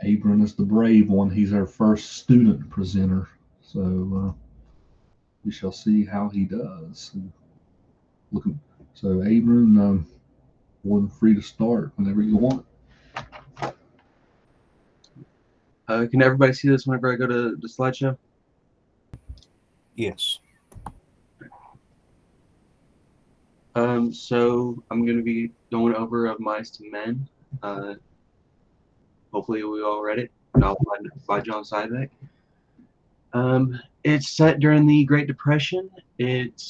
Abram is the brave one. He's our first student presenter. So we shall see how he does. Look, so Abram, more than free to start whenever you want. Can everybody see this whenever I go to the slideshow? Yes. So I'm going to be going over Of Mice to Men. Hopefully we all read it. Novel by John Steinbeck. It's set during the Great Depression. It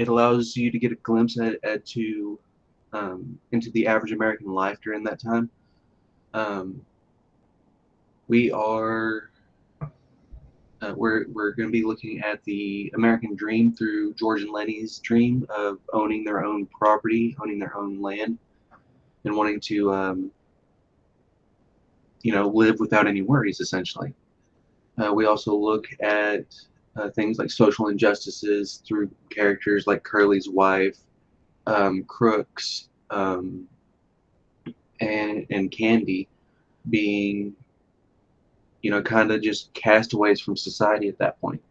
allows you to get a glimpse into the average American life during that time. We are we're going to be looking at the American dream through George and Lenny's dream of owning their own property, owning their own land, and wanting to live without any worries, essentially. We also look at things like social injustices through characters like Curly's wife, Crooks, and Candy being, kind of just castaways from society at that point.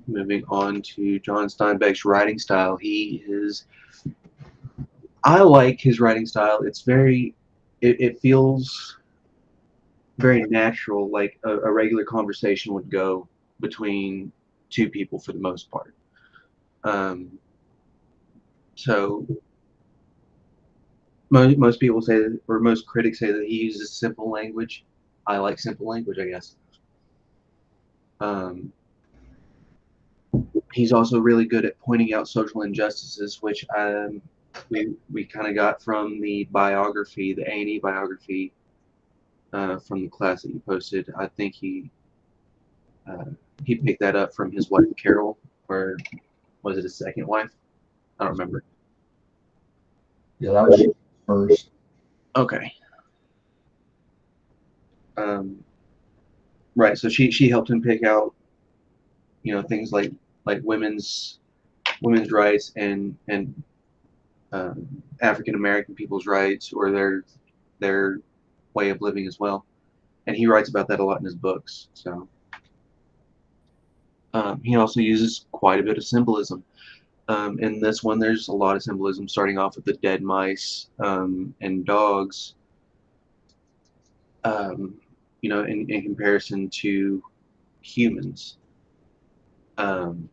Moving on to John Steinbeck's writing style, I like his writing style. It feels very natural, like a regular conversation would go between two people for the most part. Um, so most people say that, or most critics say that he uses simple language. I like simple language, I guess. Um, he's also really good at pointing out social injustices, which we kind of got from the biography, the A&E biography from the class that you posted. I think uh, he picked that up from his wife Carol, or was it his second wife? I don't remember. Yeah, that was first. Okay. Um, right. So she helped him pick out things like women's rights and African American people's rights, or their way of living as well. And he writes about that a lot in his books. So he also uses quite a bit of symbolism. In this one, there's a lot of symbolism, starting off with the dead mice and dogs. In comparison to humans. Um,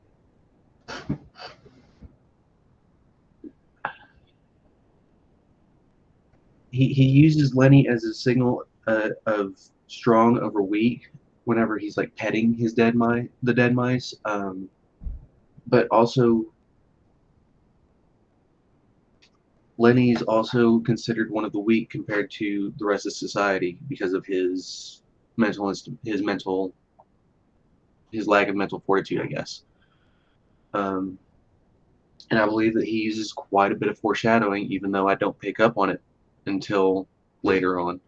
he uses Lenny as a signal of strong over weak whenever he's like petting the dead mice. But also Lenny's also considered one of the weak compared to the rest of society because of his mental his lack of mental fortitude, I guess. Um, and I believe that he uses quite a bit of foreshadowing, even though I don't pick up on it until later on.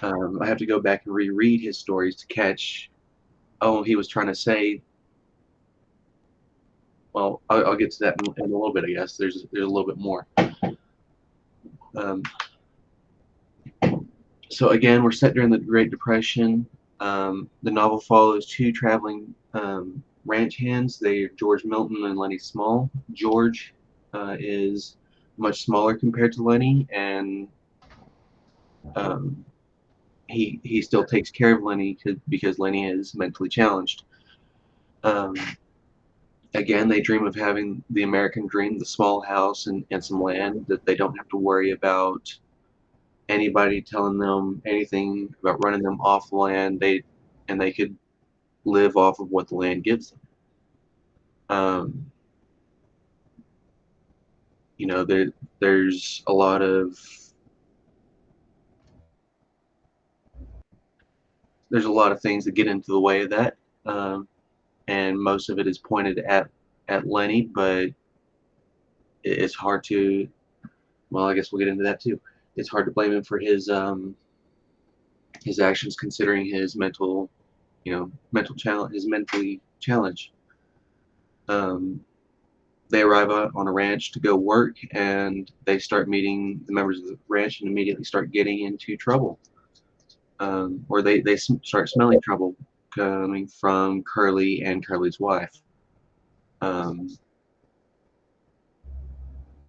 I have to go back and reread his stories to catch. Oh, he was trying to say. Well, I'll get to that in a little bit. I guess there's a little bit more. Um, so again, we're set during the Great Depression. The novel follows two traveling ranch hands. They are George Milton and Lenny Small. George is much smaller compared to Lenny, and um, he still takes care of Lenny because Lenny is mentally challenged. Um, Again, they dream of having the American dream, the small house and some land that they don't have to worry about anybody telling them anything about running them off the land. They could live off of what the land gives them. Um, there's a lot of things that get into the way of that, and most of it is pointed at Lenny, but it's hard to. Well, I guess we'll get into that too. It's hard to blame him for his actions, considering his mental challenge, his mentally challenge. Um, they arrive on a ranch to go work, and they start meeting the members of the ranch and immediately start getting into trouble. Or they start smelling trouble coming from Curly and Curly's wife. Um,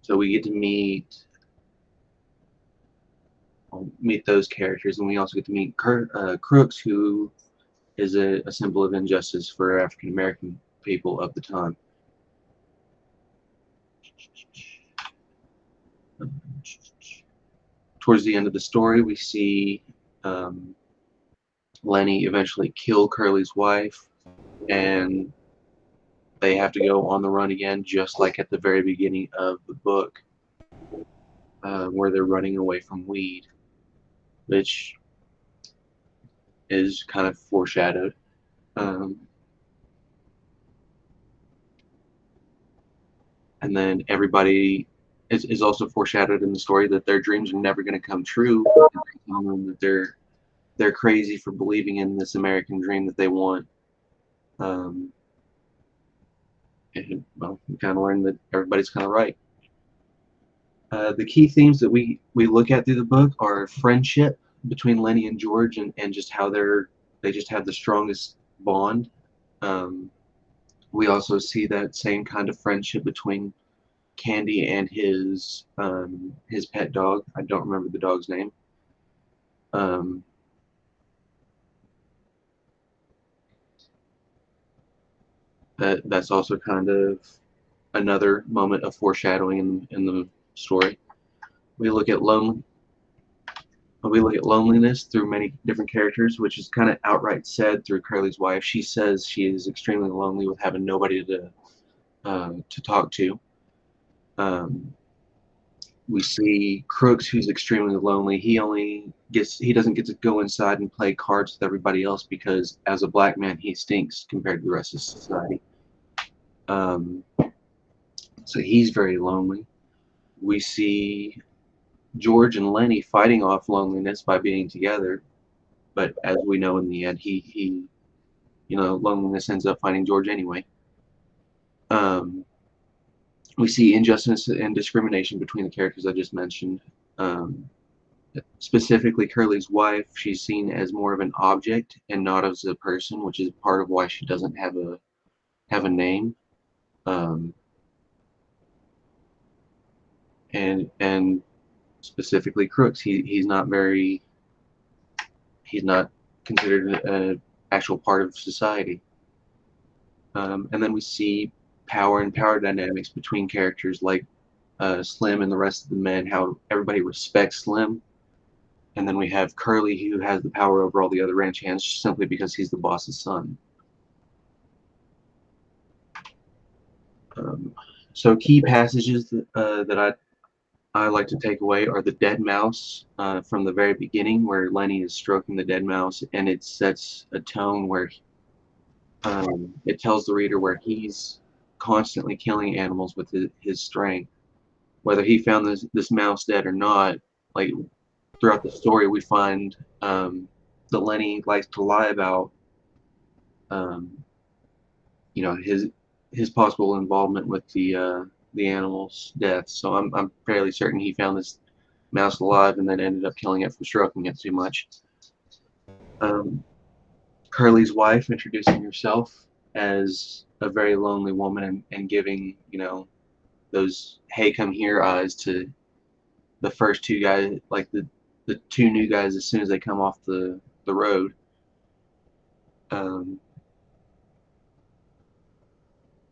so we get to meet those characters, and we also get to meet Crooks, who is a symbol of injustice for African American people of the time. Towards the end of the story, we see um, Lenny eventually kill Curly's wife, and they have to go on the run again, just like at the very beginning of the book, where they're running away from weed, which is kind of foreshadowed. Um, and then everybody is also foreshadowed in the story that their dreams are never going to come true, and that they're crazy for believing in this American dream that they want. Um, and well, we kind of learn that everybody's kind of right. The key themes that we look at through the book are friendship between Lenny and George, and just how they just have the strongest bond. Um, we also see that same kind of friendship between Candy and his pet dog. I don't remember the dog's name. Um, that's also kind of another moment of foreshadowing in the story. We look at loneliness through many different characters, which is kind of outright said through Curly's wife. She says she is extremely lonely with having nobody to talk to. Um, we see Crooks, who's extremely lonely. He doesn't get to go inside and play cards with everybody else because as a black man he stinks compared to the rest of society. Um, so he's very lonely. We see George and Lenny fighting off loneliness by being together, but as we know in the end, he loneliness ends up finding George anyway. Um, we see injustice and discrimination between the characters I just mentioned. Um, Specifically, Curly's wife, she's seen as more of an object and not as a person, which is part of why she doesn't have a name. Um, and specifically, Crooks, he's not considered an actual part of society. And then we see power and power dynamics between characters like Slim and the rest of the men, how everybody respects Slim. And then we have Curly, who has the power over all the other ranch hands simply because he's the boss's son. Um, so key passages that I like to take away are the dead mouse from the very beginning, where Lenny is stroking the dead mouse, and it sets a tone where it tells the reader where he's constantly killing animals with his strength. Whether he found this mouse dead or not, like throughout the story, we find that Lenny likes to lie about, um, his possible involvement with the animal's death. So I'm fairly certain he found this mouse alive and then ended up killing it for stroking it too much. Um, Curly's wife introducing herself as a very lonely woman and giving those "Hey, come here" eyes to the first two guys, like the two new guys as soon as they come off the road. Um,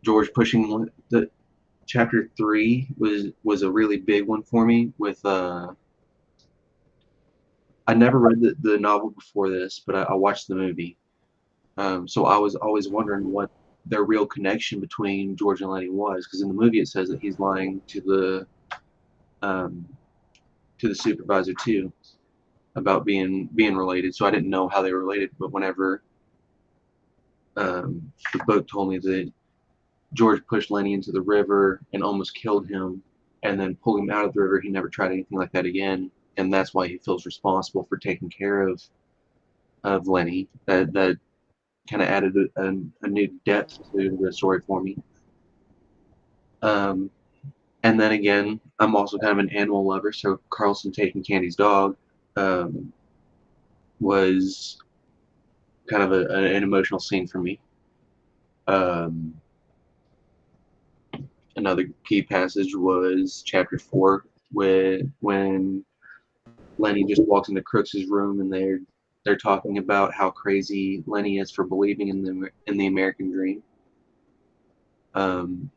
George pushing the chapter 3 was a really big one for me. With I never read the novel before this, but I watched the movie. So I was always wondering what their real connection between George and Lenny was, because in the movie it says that he's lying um, to the supervisor too about being related. So I didn't know how they were related, but whenever the book told me that George pushed Lenny into the river and almost killed him, and then pulled him out of the river, he never tried anything like that again, and that's why he feels responsible for taking care of Lenny. That kind of added a new depth to the story for me. Um, and then again, I'm also kind of an animal lover, so Carlson taking Candy's dog um, was kind of an emotional scene for me. Um, Another key passage was chapter 4, when Lenny just walks into Crooks's room and they're talking about how crazy Lenny is for believing in the American dream. Of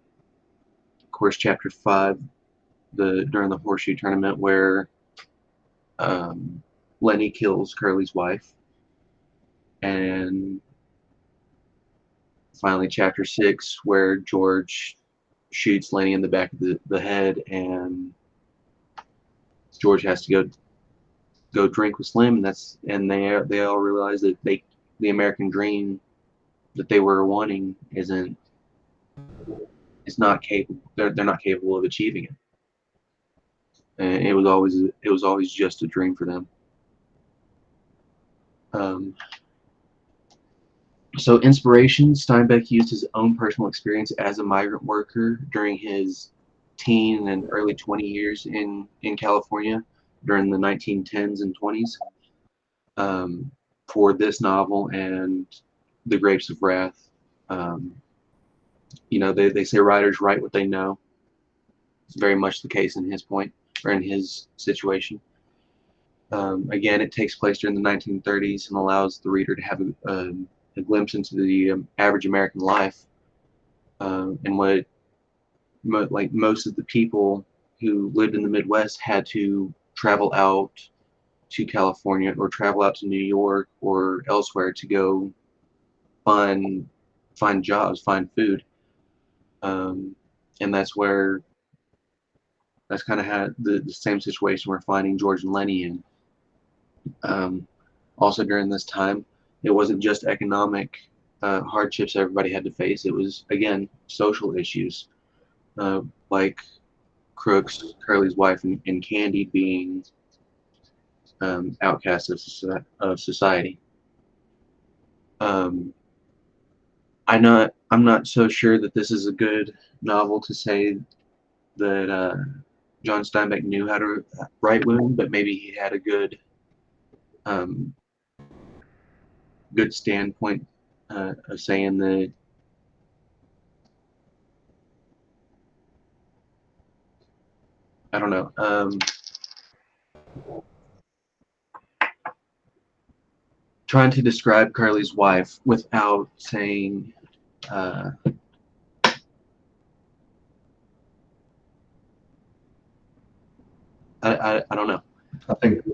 course, chapter 5, during the horseshoe tournament where um, Lenny kills Curly's wife, and finally chapter 6 where George shoots Lenny in the back of the head, and George has to go drink with Slim, and they all realize that the American dream that they were wanting is not capable. They're not capable of achieving it. And it was always just a dream for them. Um, so inspiration, Steinbeck used his own personal experience as a migrant worker during his teen and early 20 years in California during the 1910s and 20s for this novel and The Grapes of Wrath. Um, they say writers write what they know. It's very much the case in his point, or in his situation. Again, it takes place during the 1930s and allows the reader to have a glimpse into the average American life, and what like most of the people who lived in the Midwest had to travel out to California or travel out to New York or elsewhere to go find jobs, find food, and that's kind of had the same situation we're finding George and Lenny in. Um, Also during this time, it wasn't just economic hardships everybody had to face. It was, again, social issues, like Crooks, Curly's wife, and Candy being outcasts of society. Um, I'm not so sure that this is a good novel to say that John Steinbeck knew how to write women, but maybe he had a um, good standpoint of saying that I don't know. Trying to describe Carly's wife without saying uh, I don't know. I think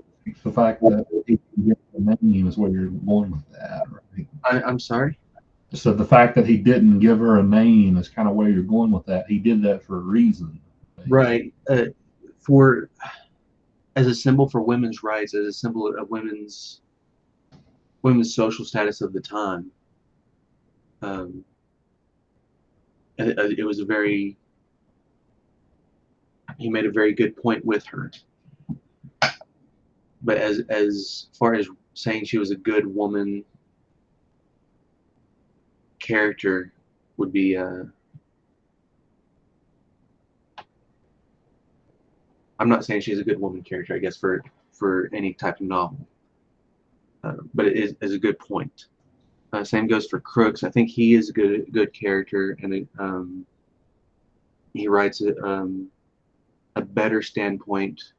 the fact that he didn't give the name is where you're going with that, right? I'm sorry. So the fact that he didn't give her a name is kind of where you're going with that. He did that for a reason. Right. For As a symbol for women's rights, as a symbol of women's social status of the time, um, it was a very he made a very good point with her. But as far as saying she was a good woman character would be I'm not saying she's a good woman character, I guess, for any type of novel. But it is a good point. Same goes for Crooks. I think he is a good character, and he writes a better standpoint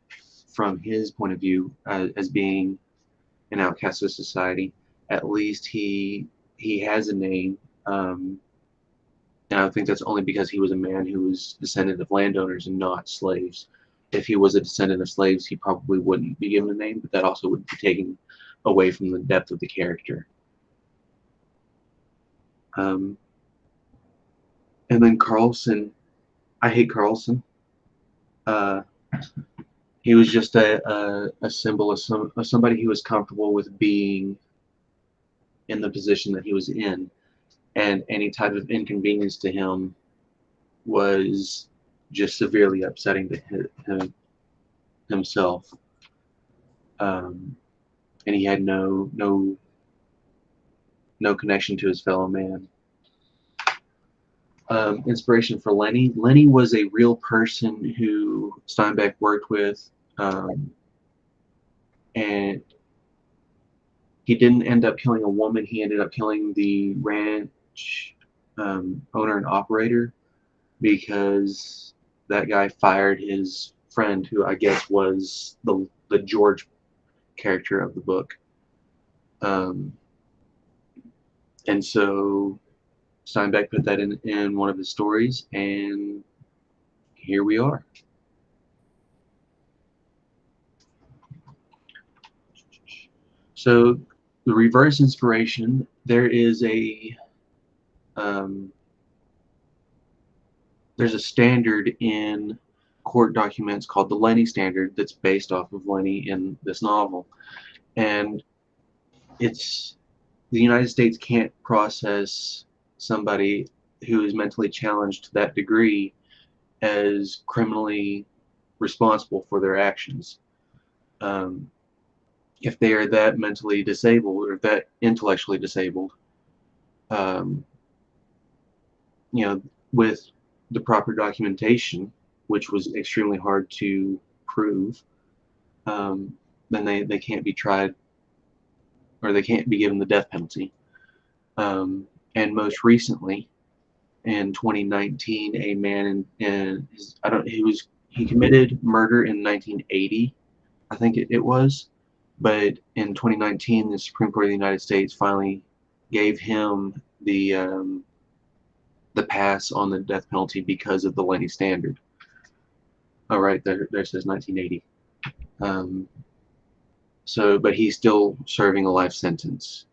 from his point of view as being an outcast of society. At least he has a name, and I think that's only because he was a man who was descendant of landowners and not slaves. If he was a descendant of slaves, he probably wouldn't be given a name, but that also would be taken away from the depth of the character. Um, and then Carlson, I hate Carlson. Uh, he was just a symbol of somebody who was comfortable with being in the position that he was in, and any type of inconvenience to him was just severely upsetting to himself. And he had no connection to his fellow man. inspiration for Lenny. Lenny was a real person who Steinbeck worked with, and he didn't end up killing a woman. He ended up killing the ranch owner and operator because that guy fired his friend, who I guess was the George character of the book. And so Steinbeck put that in one of his stories, and here we are. So the reverse inspiration, there's a standard in court documents called the Lenny standard that's based off of Lenny in this novel, and it's the United States can't process somebody who is mentally challenged to that degree as criminally responsible for their actions. If they are that mentally disabled or that intellectually disabled, um, with the proper documentation, which was extremely hard to prove, then they can't be tried, or they can't be given the death penalty. And most recently, in 2019, a man he committed murder in 1980, I think it was, but in 2019, the Supreme Court of the United States finally gave him the pass on the death penalty because of the Lenny standard. Oh, right, there says 1980. But he's still serving a life sentence.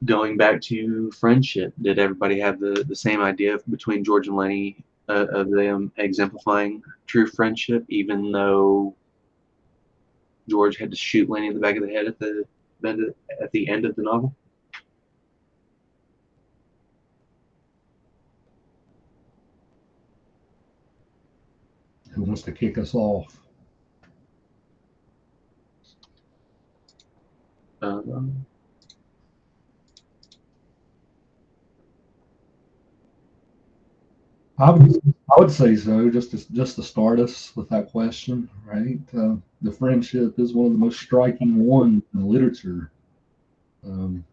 Going back to friendship, did everybody have the same idea between George and Lenny of them exemplifying true friendship, even though George had to shoot Lenny in the back of the head at the end of the novel? Who wants to kick us off? I would say so. Just to start us with that question, right? The friendship is one of the most striking ones in literature. Um,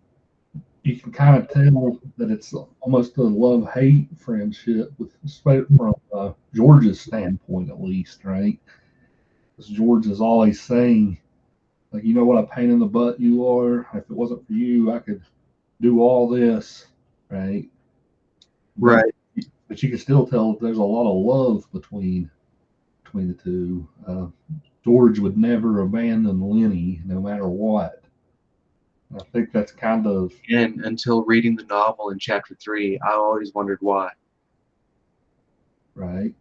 you can kind of tell that it's almost a love-hate friendship, from George's standpoint, at least, right? Because George is always saying, like, you know what a pain in the butt you are. If it wasn't for you, I could do all this, right? Right. But you can still tell there's a lot of love between the two. George would never abandon Lenny, no matter what. I think that's kind of. And until reading the novel in chapter 3, I always wondered why. Right.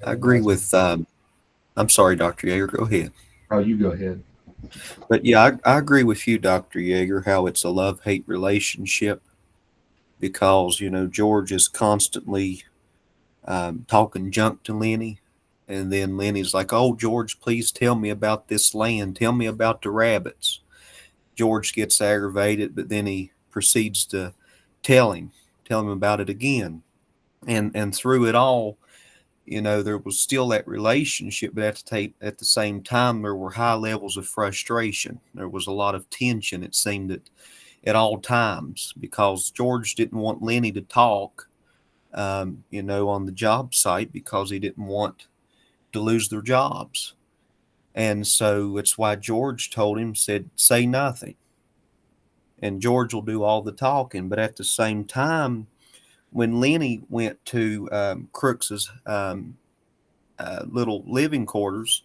I agree with. I'm sorry, Dr. Yeager. Go ahead. Oh, you go ahead. But yeah, I agree with you, Dr. Yeager, how it's a love-hate relationship because, George is constantly talking junk to Lenny. And then Lenny's like, oh, George, please tell me about this land. Tell me about the rabbits. George gets aggravated, but then he proceeds to tell him about it again. And through it all, there was still that relationship, but at the same time, there were high levels of frustration. There was a lot of tension, it seemed, at all times, because George didn't want Lenny to talk, on the job site because he didn't want to lose their jobs. And so it's why George said, say nothing. And George will do all the talking. But at the same time, when Lenny went to Crooks's little living quarters,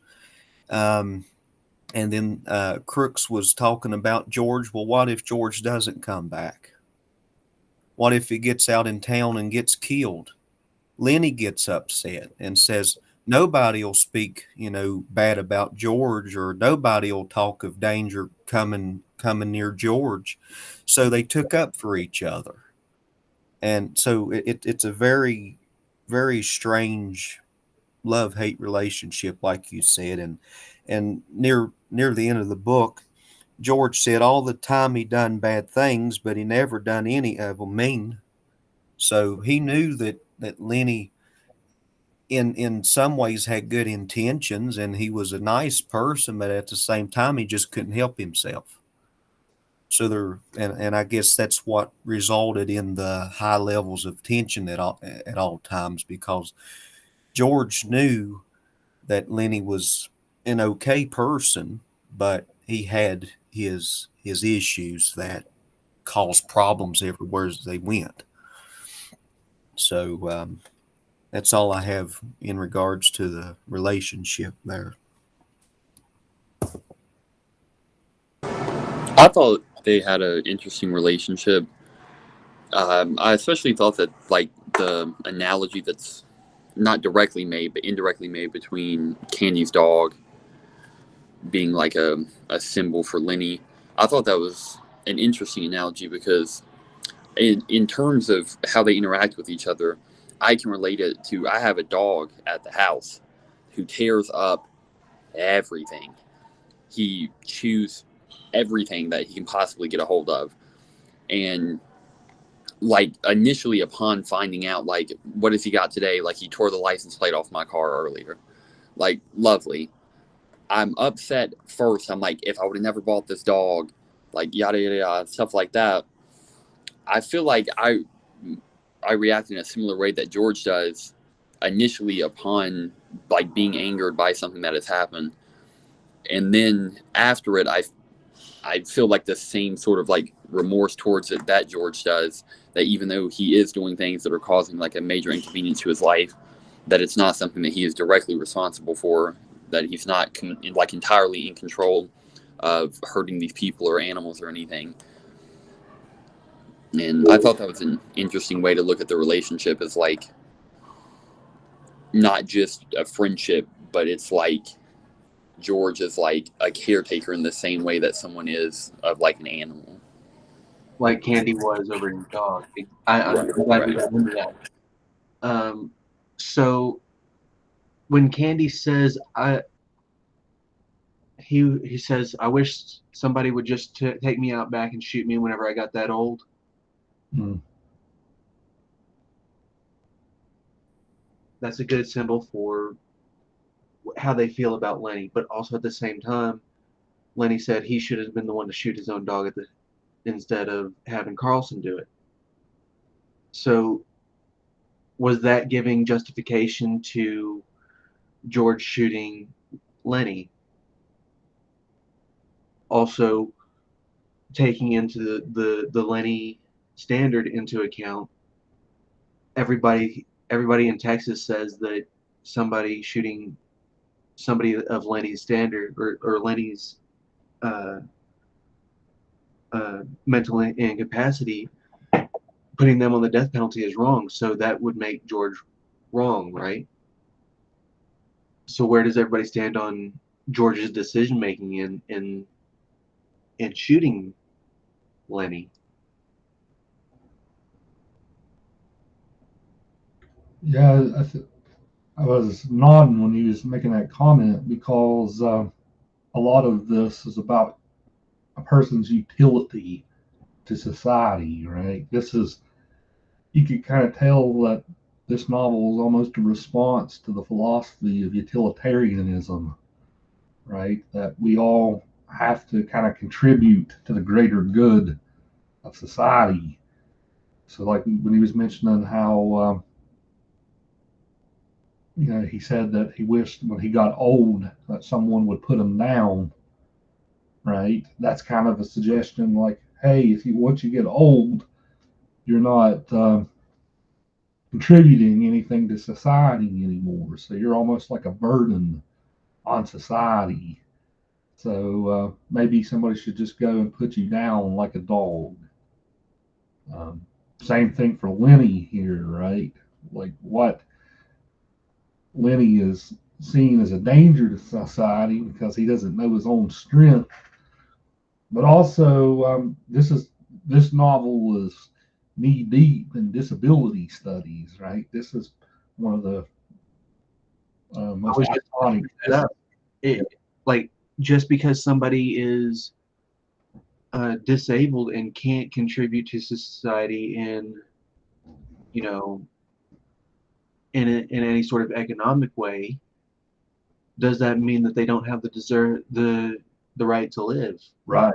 and then Crooks was talking about George. Well, what if George doesn't come back? What if he gets out in town and gets killed? Lenny gets upset and says, nobody will speak, bad about George, or nobody will talk of danger coming near George. So they took up for each other. And so it's a very, very strange love-hate relationship, like you said, and near the end of the book, George said all the time he done bad things, but he never done any of them mean. So he knew that Lenny in some ways had good intentions and he was a nice person, but at the same time he just couldn't help himself. So and I guess that's what resulted in the high levels of tension at all times, because George knew that Lenny was an okay person, but he had his issues that caused problems everywhere as they went. So that's all I have in regards to the relationship there. I thought they had an interesting relationship. I especially thought that like the analogy that's not directly made but indirectly made between Candy's dog being like a symbol for Lenny. I thought that was an interesting analogy because in terms of how they interact with each other, I can relate it to I have a dog at the house who tears up everything. He chews everything that he can possibly get a hold of. And like initially upon finding out like what has he got today, like he tore the license plate off my car earlier. Like lovely. I'm upset first. I'm like, if I would have never bought this dog, like yada yada yada, stuff like that. I feel like I react in a similar way that George does initially upon like being angered by something that has happened. And then after it, I feel like the same sort of like remorse towards it that George does, that even though he is doing things that are causing like a major inconvenience to his life, that it's not something that he is directly responsible for, that he's not like entirely in control of hurting these people or animals or anything. And I thought that was an interesting way to look at the relationship, as like not just a friendship, but it's like George is like a caretaker in the same way that someone is of like an animal. Like Candy was over your dog. I'm glad we got into that. So when Candy says, he says, I wish somebody would just take me out back and shoot me whenever I got that old. Mm. That's a good symbol for how they feel about Lenny. But also at the same time, Lenny said he should have been the one to shoot his own dog instead of having Carlson do it. So was that giving justification to George shooting Lenny? Also taking into the Lenny standard into account, everybody in Texas says that somebody shooting somebody of Lenny's standard or Lenny's mental incapacity, putting them on the death penalty is wrong. So that would make George wrong, right? So where does everybody stand on George's decision making in shooting Lenny? Yeah, I was nodding when he was making that comment because a lot of this is about a person's utility to society, right? You could kind of tell that this novel is almost a response to the philosophy of utilitarianism, right? That we all have to kind of contribute to the greater good of society. So, like when he was mentioning how, he said that he wished when he got old that someone would put him down, right? That's kind of a suggestion, like, hey, if you once you get old, you're not contributing anything to society anymore. So you're almost like a burden on society. So maybe somebody should just go and put you down like a dog. Um, Same thing for Lenny here, right? Like what Lenny is seen as a danger to society because he doesn't know his own strength. But also, this novel is knee deep in disability studies, right? This is one of the most was just iconic. like just because somebody is disabled and can't contribute to society in, you know, in any sort of economic way, does that mean that they don't have the right to live? Right.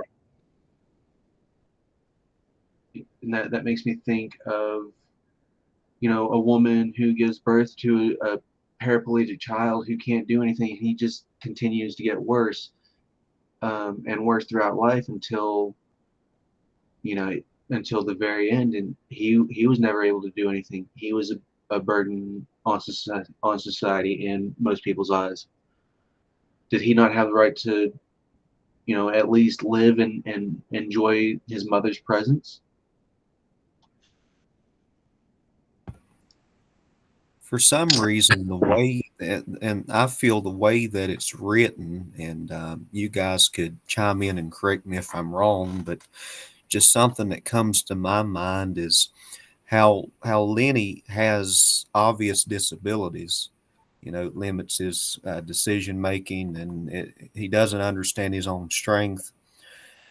And that makes me think of, a woman who gives birth to a paraplegic child who can't do anything, and he just continues to get worse, and worse throughout life until, you know, until the very end, and he was never able to do anything. He was a burden on society in most people's eyes. Did he not have the right to, at least live and enjoy his mother's presence? For some reason, the way that, and I feel the way that it's written, and you guys could chime in and correct me if I'm wrong, but just something that comes to my mind is how Lenny has obvious disabilities. It limits his decision making, and he doesn't understand his own strength.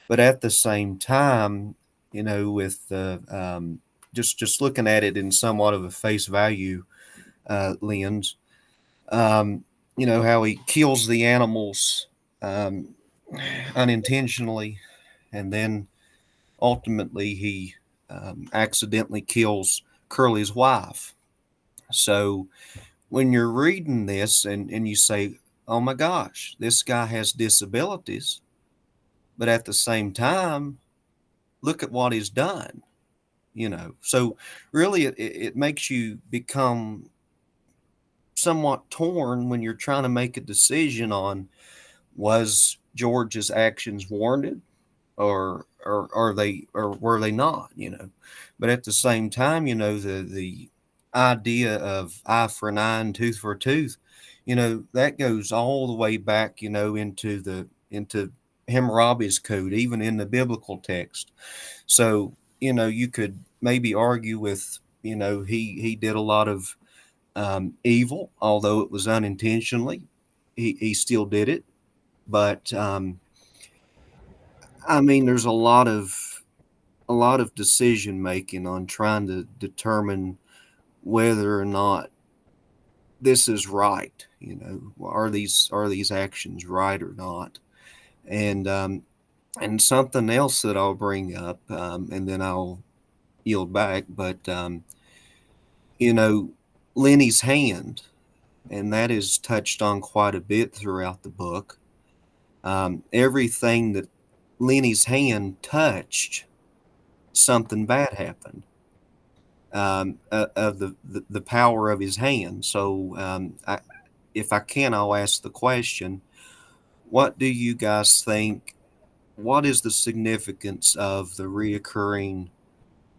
But at the same time, with the just looking at it in somewhat of a face value lens, um, how he kills the animals um, unintentionally, and then ultimately he accidentally kills Curly's wife. So when you're reading this and you say, oh my gosh, this guy has disabilities, but at the same time, look at what he's done. So really it makes you become somewhat torn when you're trying to make a decision on, was George's actions warranted, or were they not? But at the same time, the idea of eye for an eye and tooth for a tooth, that goes all the way back, into Hammurabi's code, even in the biblical text. So you could maybe argue with, he did a lot of evil, although it was unintentionally. He still did it, but I mean, there's a lot of decision making on trying to determine whether or not this is right. Are these actions right or not? And something else that I'll bring up, and then I'll yield back. But you know, Lenny's hand, and that is touched on quite a bit throughout the book. Everything that Lenny's hand touched, something bad happened. Of the power of his hand. So, if I can, I'll ask the question: what do you guys think? What is the significance of the reoccurring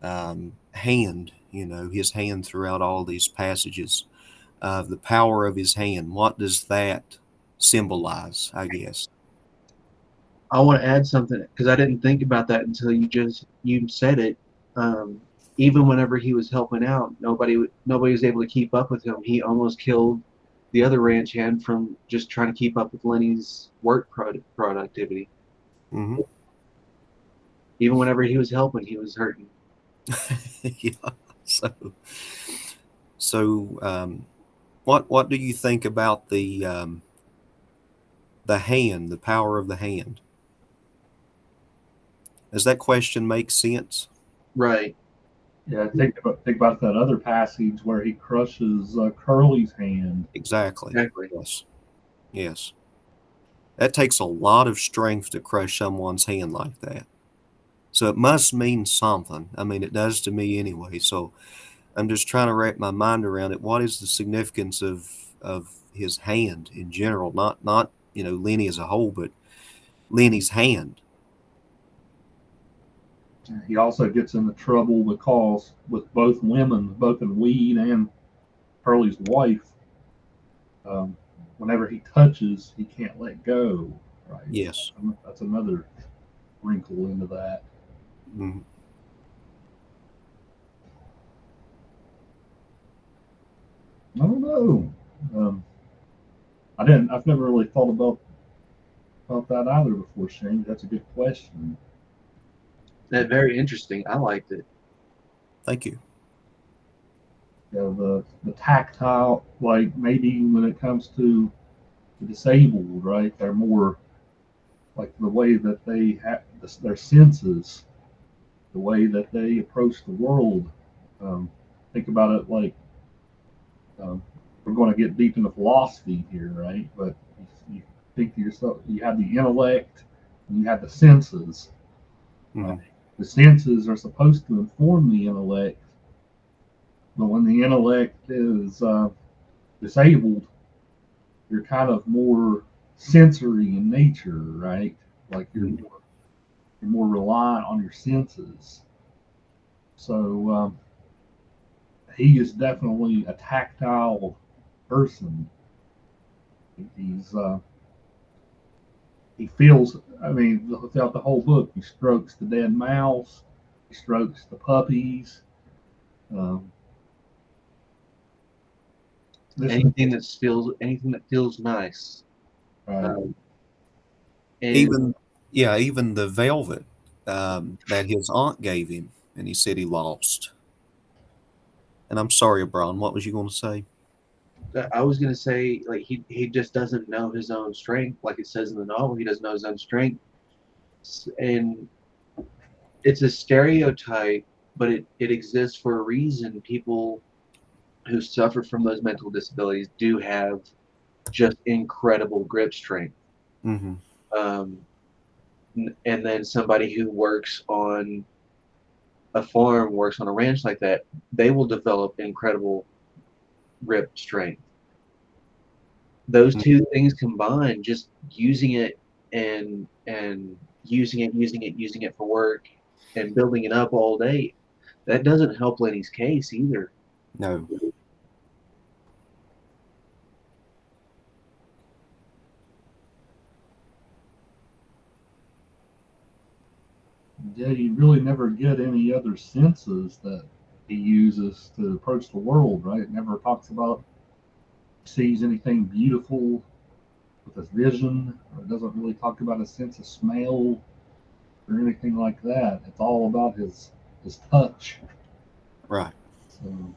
hand? His hand throughout all these passages. The power of his hand. What does that symbolize? I guess. I want to add something because I didn't think about that until you said it. Um, Even whenever he was helping out, nobody was able to keep up with him. He almost killed the other ranch hand from just trying to keep up with Lenny's work productivity. Mm-hmm. Even whenever he was helping, he was hurting. Yeah. So, what do you think about the hand, the power of the hand? Does that question make sense? Right. Yeah, think about that other passage where he crushes Curly's hand. Exactly. Exactly. Yes. Yes. That takes a lot of strength to crush someone's hand like that. So it must mean something. I mean, it does to me anyway. So I'm just trying to wrap my mind around it. What is the significance of his hand in general? Not Lenny as a whole, but Lenny's hand. He also gets into trouble because with both women, both in Weed and Curly's wife, um, whenever he touches, he can't let go. Right. Yes. That's another wrinkle into that. Mm-hmm. I don't know. I've never really thought about that either before, Shane. That's a good question. That's very interesting. I liked it. Thank you. Yeah, the tactile, like maybe when it comes to the disabled, right? They're more like the way that they have their senses, the way that they approach the world. Think about it like um, we're going to get deep into philosophy here, right? But you think to yourself, you have the intellect and you have the senses. Mhm. The senses are supposed to inform the intellect, but when the intellect is disabled, you're kind of more sensory in nature, right? Like you're more reliant on your senses. So he is definitely a tactile person. He's he feels. I mean, throughout the whole book, he strokes the dead mouse, he strokes the puppies. Um, this Anything that feels nice. uh, Um, and Even the velvet that his aunt gave him, and he said he lost. And I'm sorry, Brian, what was you going to say? I was gonna say, like he just doesn't know his own strength, like it says in the novel. He doesn't know his own strength, and it's a stereotype, but it exists for a reason. People who suffer from those mental disabilities do have just incredible grip strength. Hmm. Um, and then somebody who works on a farm, works on a ranch like that, they will develop incredible grip strength. Those two things combined, just using it and using it for work and building it up all day, that doesn't help Lenny's case either. No. yeah, you really never get any other senses that he uses to approach the world, right? It never talks about sees anything beautiful with his vision, or it doesn't really talk about a sense of smell or anything like that. It's all about his touch. Right. So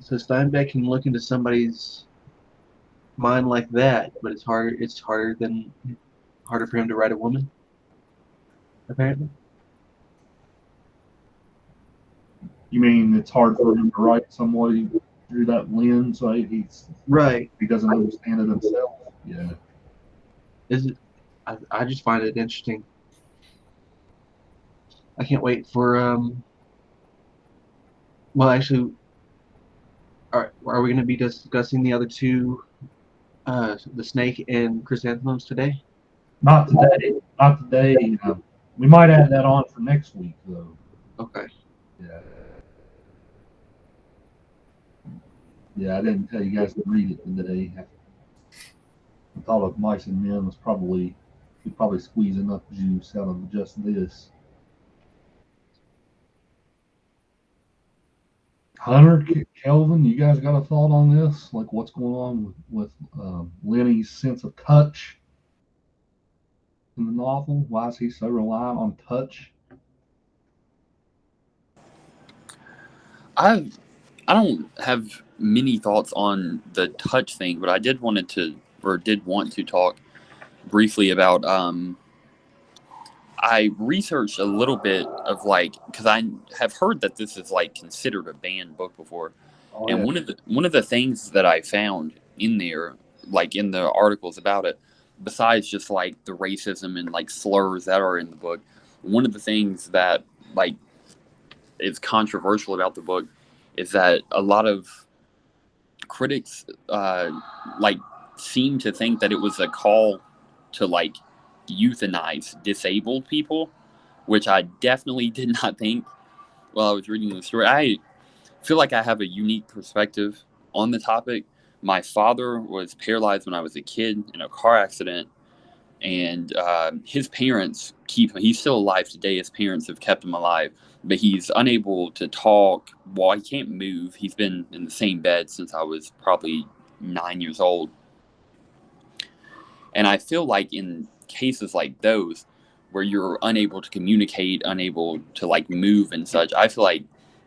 So Steinbeck can look into somebody's mind like that, but it's harder. It's harder for him to write a woman, apparently. you mean it's hard for him to write somebody through that lens, right? Right. He doesn't understand it himself. Yeah. Is it? I just find it interesting. I can't wait for Well, actually, are we going to be discussing the other two, the snake and chrysanthemums today? Not today. Not today. We might add that on for next week, though. Okay. Yeah. Yeah, I didn't tell you guys to read it today. I thought of Mice and Men was probably you'd probably squeeze enough juice out of just this. Hunter, Kelvin, you guys got a thought on this? Like what's going on with Lenny's sense of touch in the novel? Why is he so reliant on touch? I I don't have many thoughts on the touch thing, but I did want to talk briefly about I researched a little bit of like because I have heard that this is like considered a banned book before, Oh and yeah, one of the things that I found in there, like in the articles about it, besides just like the racism and like slurs that are in the book, one of the things that like is controversial about the book is that a lot of critics like seem to think that it was a call to like euthanize disabled people, which I definitely did not think while I was reading the story. I feel like I have a unique perspective on the topic. My father was paralyzed when I was a kid in a car accident, and his parents keep him. He's still alive today. His parents have kept him alive, but he's unable to talk. Well, he can't move. He's been in the same bed since I was probably 9 years old. And I feel like in cases like those, where you're unable to communicate, unable to like move and such, I feel like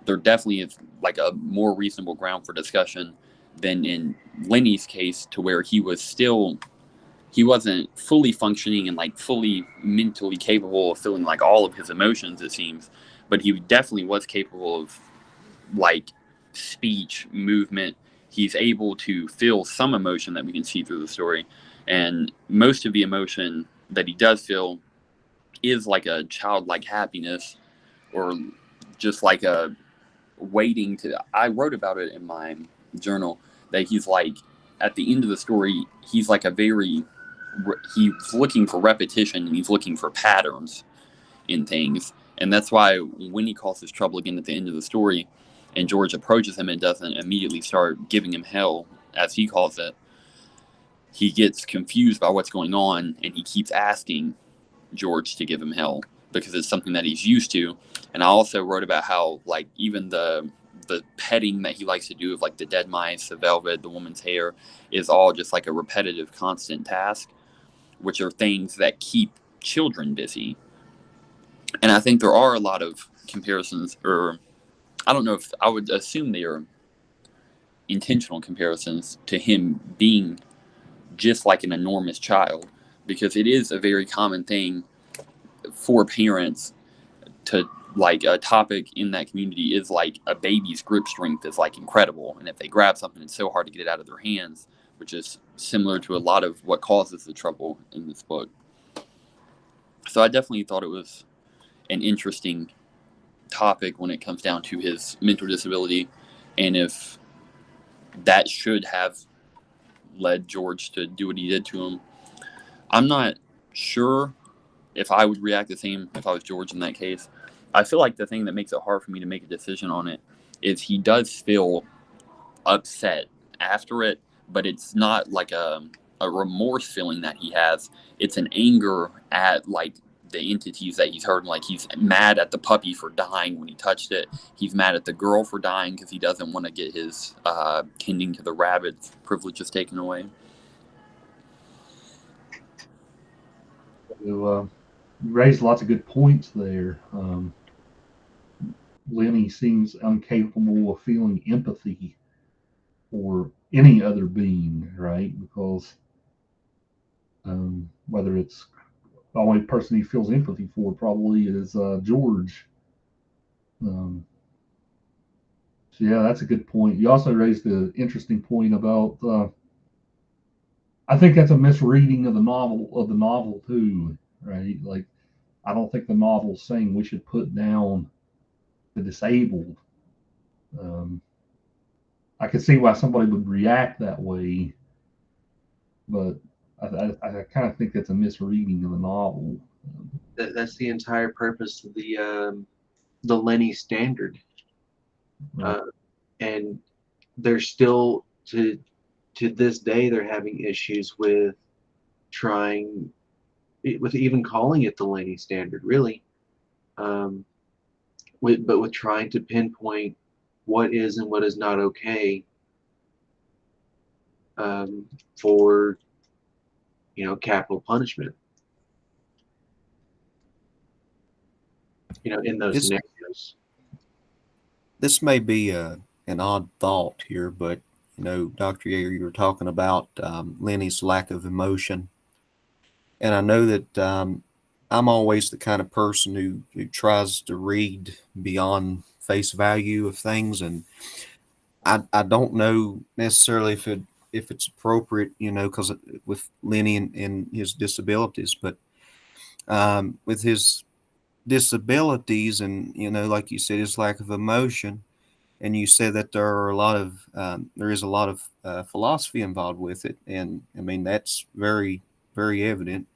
there definitely is like a more reasonable ground for discussion than in Lenny's case, to where he wasn't fully functioning and like fully mentally capable of feeling like all of his emotions, it seems, but he definitely was capable of like speech, movement. He's able to feel some emotion that we can see through the story, and most of the emotion that he does feel is like a childlike happiness, or just like a waiting to. I wrote about it in my journal that he's like, at the end of the story, he's like he's looking for repetition and he's looking for patterns in things. And that's why when he causes trouble again at the end of the story and George approaches him and doesn't immediately start giving him hell, as he calls it, he gets confused by what's going on and he keeps asking George to give him hell because it's something that he's used to. And I also wrote about how like even the petting that he likes to do of like the dead mice, the velvet, the woman's hair, is all just like a repetitive, constant task, which are things that keep children busy. And I think there are a lot of comparisons, or I don't know if I would assume they are intentional comparisons to him being just like an enormous child, because it is a very common thing for parents to like a topic in that community is like a baby's grip strength is like incredible. And if they grab something, it's so hard to get it out of their hands, which is similar to a lot of what causes the trouble in this book. So I definitely thought it was an interesting topic when it comes down to his mental disability, and if that should have led George to do what he did to him. I'm not sure if I would react the same if I was George in that case. I feel like the thing that makes it hard for me to make a decision on it is he does feel upset after it, but it's not like a remorse feeling that he has. It's an anger at like the entities that he's hurting. Like he's mad at the puppy for dying when he touched it. He's mad at the girl for dying because he doesn't want to get his tending to the rabbits privileges taken away. So, you raised lots of good points there. Lenny seems incapable of feeling empathy for any other being, right? Because whether it's the only person he feels empathy for probably is George. So yeah, that's a good point. You also raised an interesting point about. I think that's a misreading of the novel too, right? Like, I don't think the novel's saying we should put down the disabled. I could see why somebody would react that way, but I kind of think that's a misreading of the novel. That's the entire purpose of the Lenny standard, Right. and they're still to this day they're having issues with even calling it the Lenny standard, really. With trying to pinpoint what is and what is not okay for capital punishment. In those scenarios. This may be an odd thought here, but Dr. Yeager, you were talking about Lenny's lack of emotion, and I know that I'm always the kind of person who tries to read beyond face value of things, and I don't know necessarily if it's appropriate, because with Lenny and his disabilities, but with his disabilities and like you said, his lack of emotion, and you said that there is a lot of philosophy involved with it, and I mean that's very, very evident,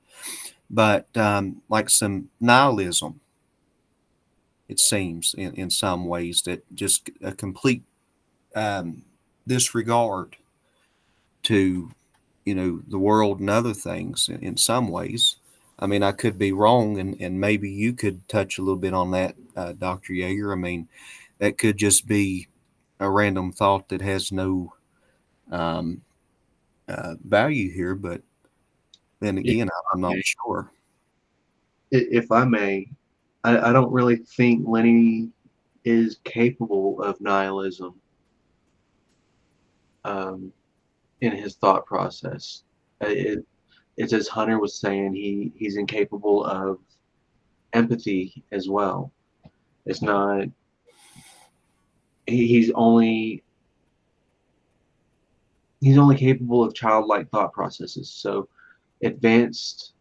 but like some nihilism, it seems in some ways, that just a complete disregard to the world and other things in some ways. I mean, I could be wrong, and maybe you could touch a little bit on that, Dr. Yeager. I mean, that could just be a random thought that has no value here, but then again, I'm not sure. If I may, I don't really think Lenny is capable of nihilism in his thought process. It's as Hunter was saying, he's incapable of empathy as well. It's not. He's only capable of childlike thought processes. So advanced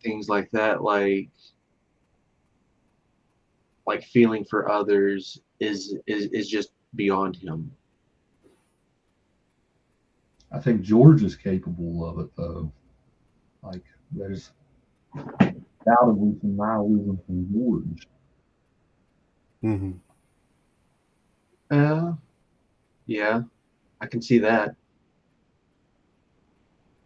things like that, like feeling for others, is just beyond him. I think George is capable of it, though. Like, there's undoubtedly some nihilism from George. Mm-hmm. Yeah, I can see that.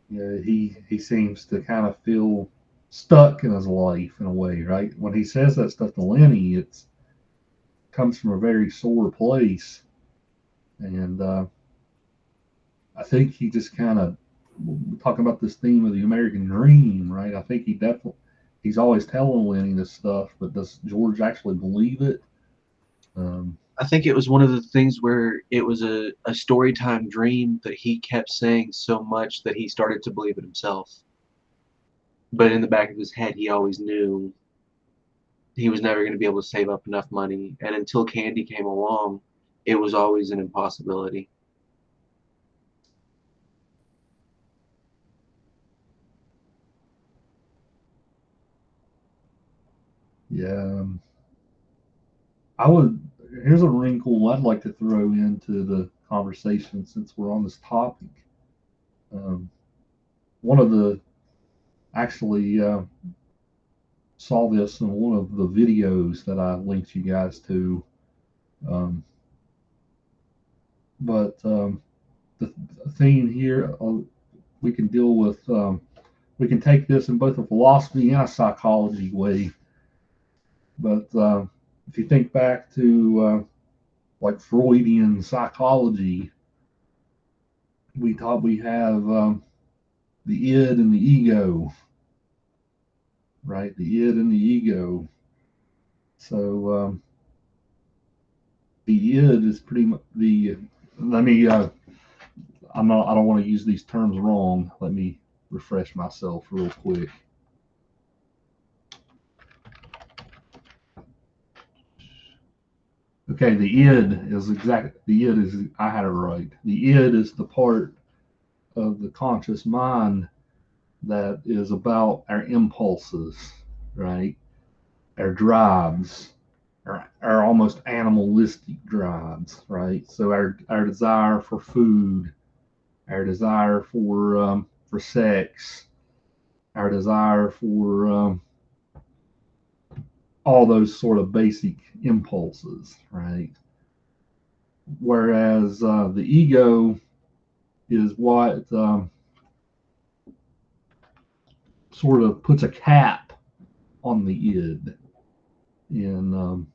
Yeah, he seems to kind of feel stuck in his life in a way, right? When he says that stuff to Lenny, it comes from a very sore place, and I think he just kind of talking about this theme of the American dream, right? I think he's always telling Lenny this stuff, but does George actually believe it? I think it was one of the things where it was a story time dream that he kept saying so much that he started to believe it himself. But in the back of his head, he always knew he was never going to be able to save up enough money. And until Candy came along, it was always an impossibility. Yeah, here's a wrinkle I'd like to throw into the conversation since we're on this topic. One of the actually saw this in one of the videos that I linked you guys to. But the theme here, we can deal with, we can take this in both a philosophy and a psychology way. But if you think back to like Freudian psychology, we thought we have the id and the ego, right? The id and the ego. So the id is pretty much the. Let me. I'm not. I don't want to use these terms wrong. Let me refresh myself real quick. Okay, the id is exact. The id is. I had it right. The id is the part of the conscious mind that is about our impulses, right? Our drives, our almost animalistic drives, right? So our desire for food, our desire for sex, our desire for all those sort of basic impulses, right? Whereas the ego is what sort of puts a cap on the id in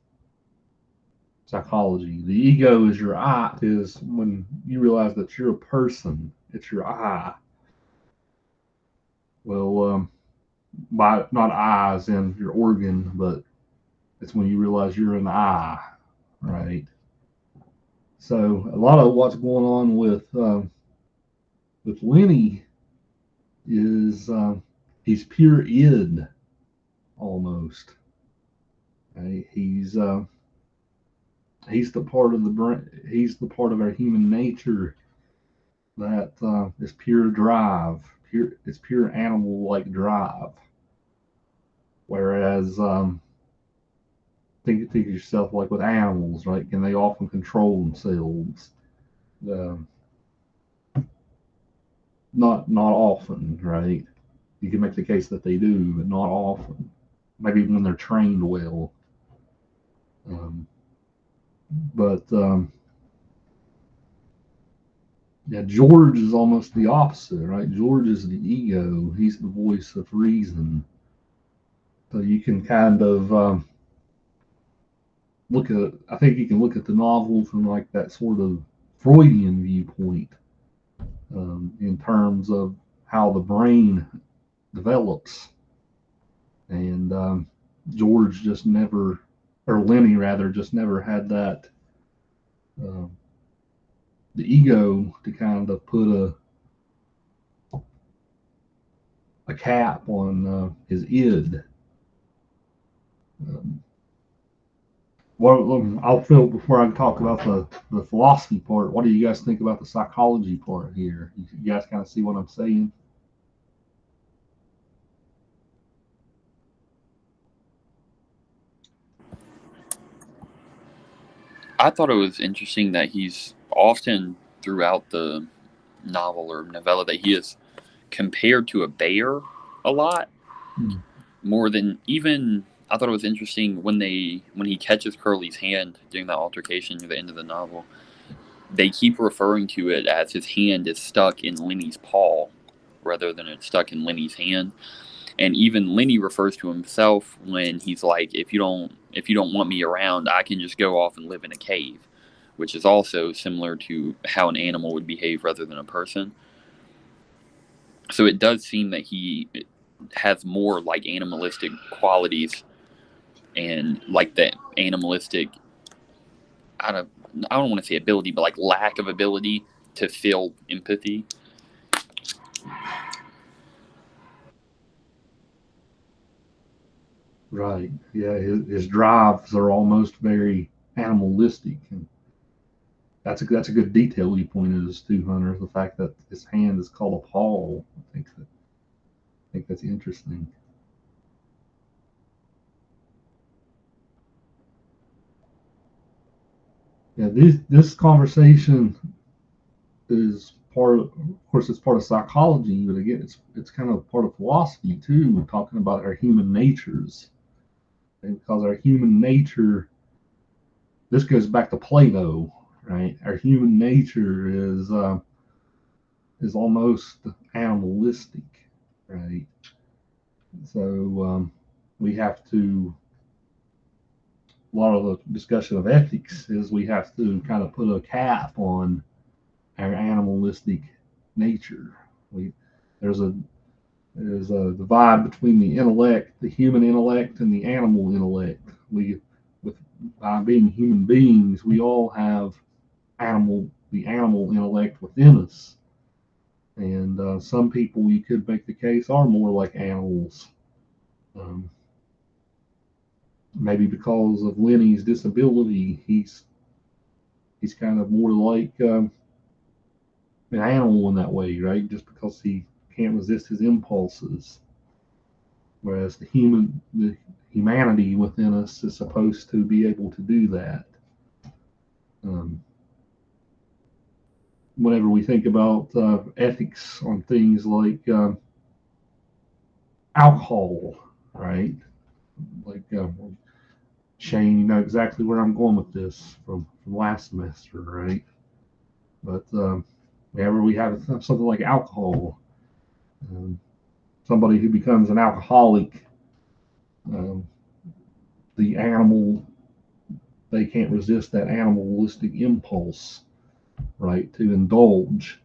psychology. The ego is your I, is when you realize that you're a person, it's your I. Well, by not I as in your organ, but it's when you realize you're an I, right? So a lot of what's going on with Lenny is he's pure id almost. Right? He's the part of the brain. He's the part of our human nature that is pure drive. It's pure animal-like drive. Whereas think of yourself like with animals, right? Can they often control themselves? Not often, right? You can make the case that they do, but not often. Maybe when they're trained well. But yeah, George is almost the opposite, right? George is the ego. He's the voice of reason. So you can kind of I think you can look at the novel from like that sort of Freudian viewpoint. in terms of how the brain develops. And George just never, or Lenny rather, just never had that um, the ego to kind of put a cap on his id. Um, well, I'll feel before I talk about the philosophy part. What do you guys think about the psychology part here? You guys kind of see what I'm saying? I thought it was interesting that he's often throughout the novel or novella that he is compared to a bear a lot, more than even. I thought it was interesting when he catches Curly's hand during that altercation near the end of the novel. They keep referring to it as his hand is stuck in Lenny's paw rather than it's stuck in Lenny's hand. And even Lenny refers to himself when he's like, if you don't want me around, I can just go off and live in a cave, which is also similar to how an animal would behave rather than a person. So it does seem that he has more like animalistic qualities and like that animalistic, I don't I don't want to say ability, but like lack of ability to feel empathy. Right. Yeah. His drives are almost very animalistic, and that's a good detail you pointed us to, Hunter. The fact that his hand is called a paw. I think that's interesting. Yeah. This conversation is of course, it's part of psychology, but again, it's kind of part of philosophy too. We're talking about our human natures, and because our human nature, this goes back to Plato, right? Our human nature is almost animalistic, right? So we have to. A lot of the discussion of ethics is we have to kind of put a cap on our animalistic nature. We there's a there's a divide between the intellect, the human intellect, and the animal intellect. With by being human beings, we all have the animal intellect within us, and some people you could make the case are more like animals. Um, Maybe because of Lenny's disability, he's kind of more like an animal in that way, right? Just because he can't resist his impulses, whereas the humanity within us is supposed to be able to do that. Um, Whenever we think about ethics on things like alcohol, right? Like Shane, you know exactly where I'm going with this from last semester, right? But whenever we have something like alcohol, um, somebody who becomes an alcoholic, um, the animal, they can't resist that animalistic impulse, right, to indulge.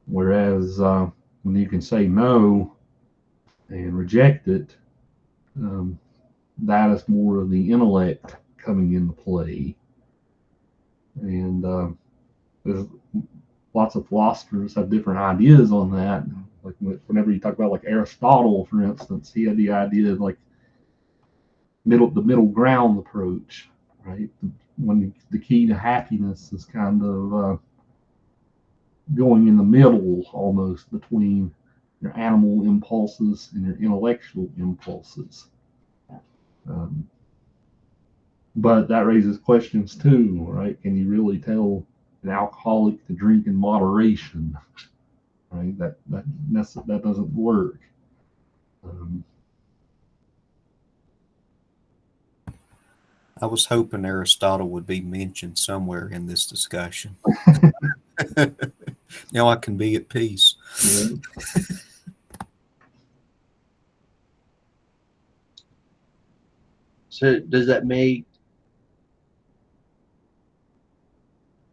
Whereas when you can say no and reject it, um, that is more of the intellect coming into play. And there's lots of philosophers have different ideas on that. Like whenever you talk about like Aristotle, for instance, he had the idea of like the middle ground approach, right? When the key to happiness is kind of going in the middle almost between your animal impulses and your intellectual impulses. Um, but that raises questions too, right? Can you really tell an alcoholic to drink in moderation? Right? That doesn't work. Um, I was hoping Aristotle would be mentioned somewhere in this discussion. Now I can be at peace. yeah. So does that make?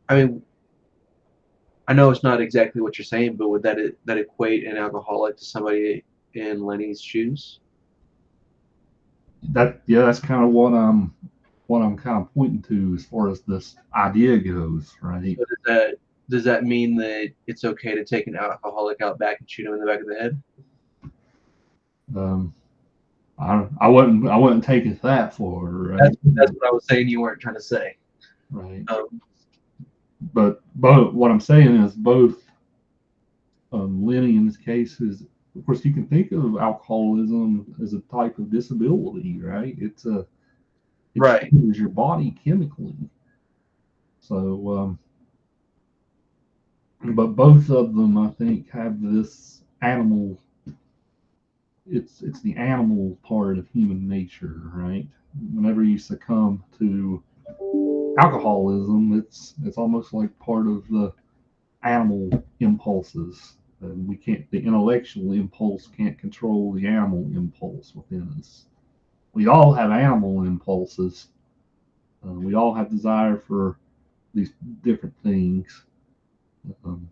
I mean, I know it's not exactly what you're saying, but would that equate an alcoholic to somebody in Lenny's shoes? That's kind of what I'm kind of pointing to as far as this idea goes, right? So does that mean that it's okay to take an alcoholic out back and shoot him in the back of the head? Um, I wouldn't take it that far, right? That's what I was saying. You weren't trying to say. Right. Um, But what I'm saying is both Lenny in this case is, of course, you can think of alcoholism as a type of disability, right? It Right. changes your body chemically. So, but both of them, I think, have this animal. It's the animal part of human nature, right? Whenever you succumb to alcoholism, it's almost like part of the animal impulses. We can't. The intellectual impulse can't control the animal impulse within us. We all have animal impulses. We all have desire for these different things. Um,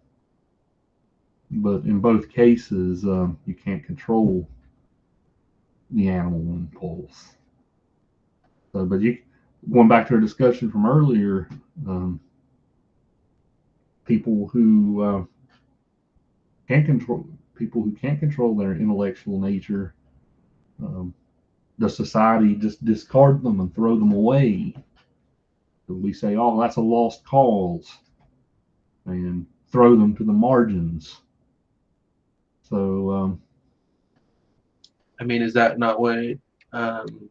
but in both cases, you can't control the animal impulse. So, but you going back to our discussion from earlier, um, people who can't control people who can't control their intellectual nature, um, the society just discard them and throw them away. So we say, "Oh, that's a lost cause," and throw them to the margins. So I mean, is that not what um,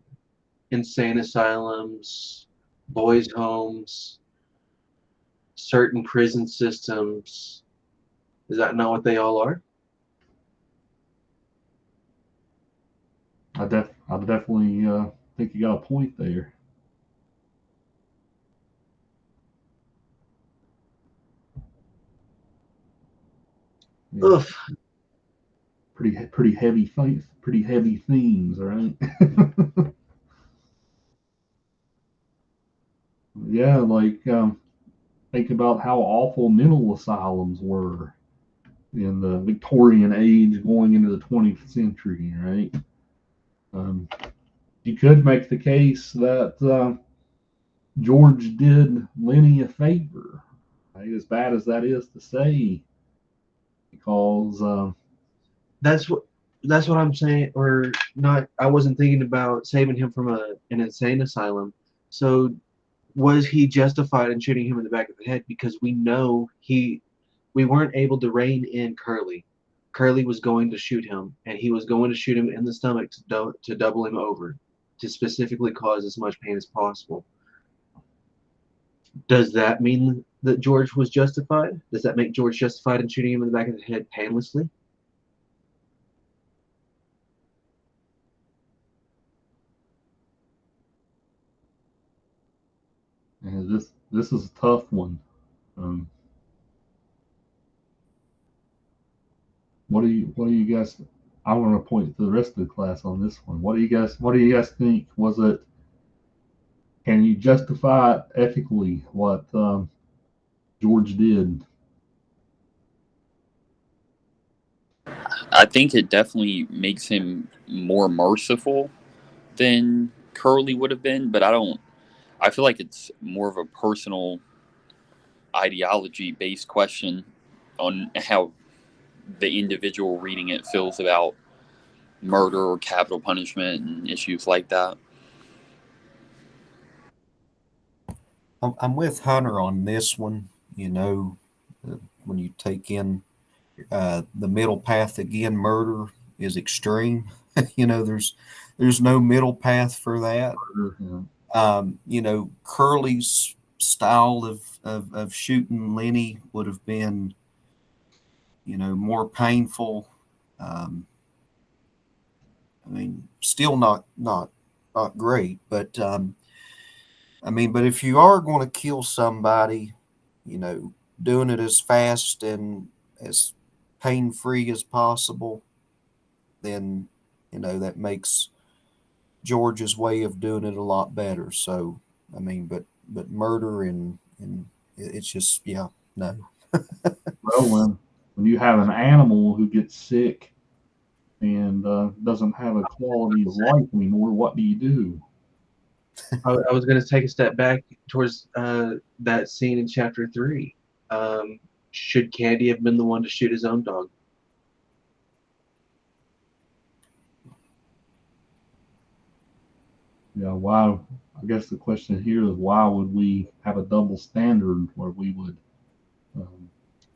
insane asylums, boys' homes, certain prison systems, is that not what they all are? I definitely think you got a point there. Yeah, Ugh. pretty heavy themes, right? Yeah, like think about how awful mental asylums were in the Victorian age going into the 20th century, right? Um, you could make the case that George did Lenny a favor, right? As bad as that is to say, because That's what I'm saying, or not. I wasn't thinking about saving him from an insane asylum. So was he justified in shooting him in the back of the head? Because we know we weren't able to rein in Curly. Curly was going to shoot him, and he was going to shoot him in the stomach to double him over, to specifically cause as much pain as possible. Does that mean that George was justified? Does that make George justified in shooting him in the back of the head painlessly? this is a tough one. Um, what do you guys? I want to point to the rest of the class on this one. What do you guys think? Was it? Can you justify ethically what George did? I think it definitely makes him more merciful than Curly would have been, but I don't. I feel like it's more of a personal ideology based question on how the individual reading it feels about murder or capital punishment and issues like that. I'm with Hunter on this one. You know, when you take in the middle path again, murder is extreme. There's no middle path for that. Yeah. Curly's style of shooting Lenny would have been, more painful. Um, I mean, still not great, but but if you are going to kill somebody, doing it as fast and as pain free as possible, then that makes George's way of doing it a lot better. So, but murder and it's just, yeah, no. Well, when you have an animal who gets sick and doesn't have a quality of life anymore, what do you do? I was going to take a step back towards that scene in chapter 3. Should Candy have been the one to shoot his own dog? Yeah, why? I guess the question here is why would we have a double standard where we would um,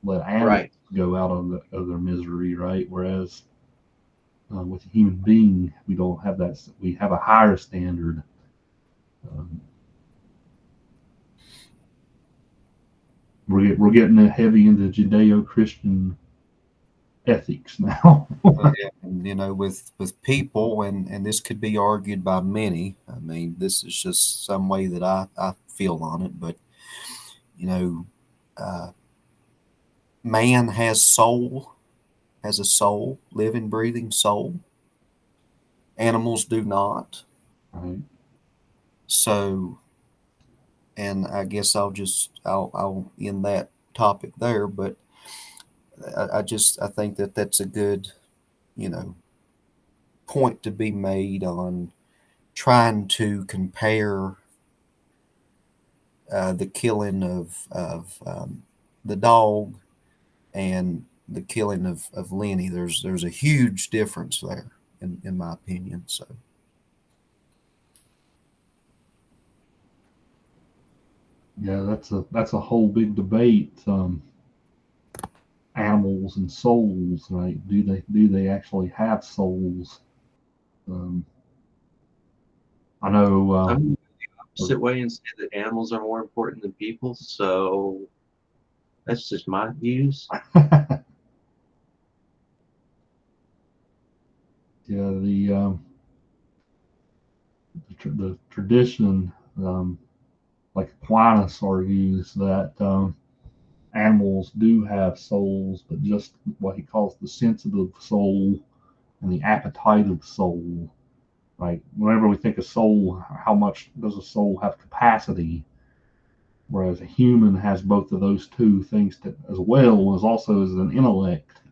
let animals Right. go out of their misery, right? Whereas with a human being, we don't have that. We have a higher standard. Um, we're getting heavy into Judeo-Christian ethics now. And with people, and this could be argued by many. I mean, this is just some way that I feel on it, but you know, uh, man has a soul, living, breathing soul. Animals do not. Right. So, and I guess I'll end that topic there. But I think that that's a good, you know, point to be made on trying to compare the killing of the dog and the killing of Lenny. There's a huge difference there, in my opinion. So. Yeah, that's a whole big debate. Animals and souls, right? Do they actually have souls? Um, I know. I'm going the opposite way and say that animals are more important than people. So that's just my views. Yeah, the tradition, like Aquinas argues that animals do have souls, but just what he calls the sensitive soul and the appetitive soul. Right? Whenever we think of soul, how much does a soul have capacity? Whereas a human has both of those two things as well as also as an intellect.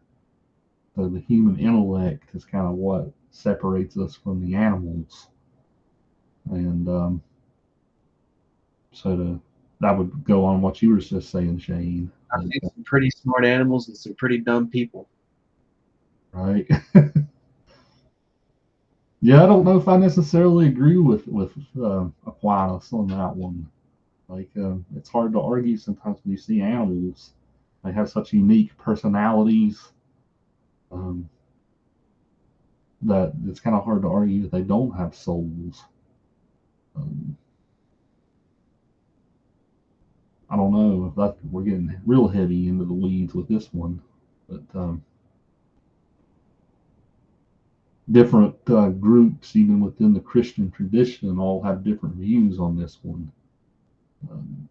So the human intellect is kind of what separates us from the animals, and that would go on what you were just saying, Shane. I've seen some pretty smart animals and some pretty dumb people. Right? Yeah, I don't know if I necessarily agree with Aquinas on that one. Like, it's hard to argue sometimes when you see animals. They have such unique personalities um, that it's kind of hard to argue that they don't have souls. Um, I don't know if that we're getting real heavy into the weeds with this one, but different groups, even within the Christian tradition, all have different views on this one. Um,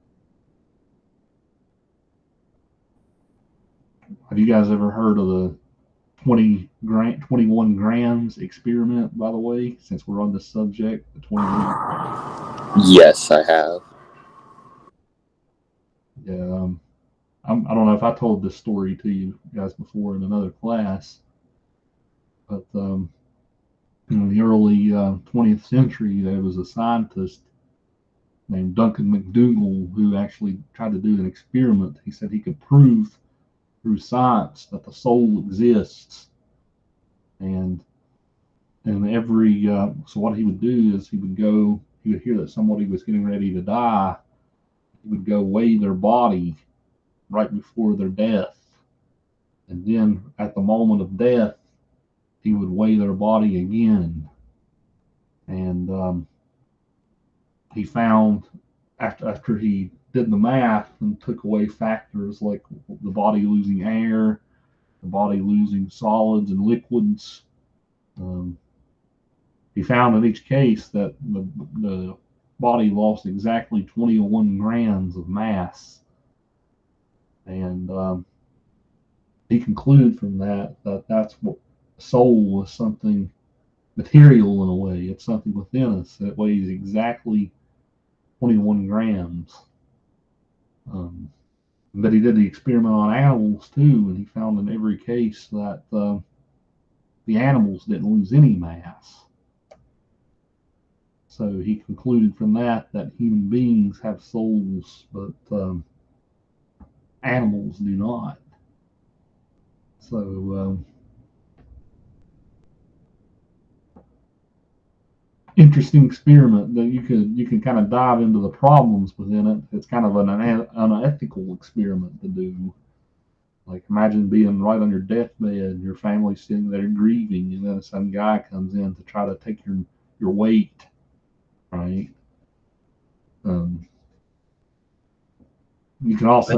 have you guys ever heard of the 21 grams experiment? By the way, since we're on this subject, the 21. Yes, I have. Yeah, I don't know if I told this story to you guys before in another class, but in the early 20th century, there was a scientist named Duncan McDougall who actually tried to do an experiment. He said he could prove through science that the soul exists, and every so what he would do is he would hear that somebody was getting ready to die. He would go weigh their body right before their death, and then at the moment of death, he would weigh their body again, and he found after he did the math and took away factors like the body losing air, the body losing solids and liquids, um, he found in each case that the body lost exactly 21 grams of mass, and he concluded from that that's what soul was, something material in a way. It's something within us that weighs exactly 21 grams. Um, But he did the experiment on animals too, and he found in every case that the animals didn't lose any mass. So he concluded from that human beings have souls, but animals do not. So interesting experiment that you can kind of dive into the problems within it. It's kind of an unethical experiment to do. Like imagine being right on your deathbed, your family sitting there grieving, and then some guy comes in to try to take your weight, right? Um, you can also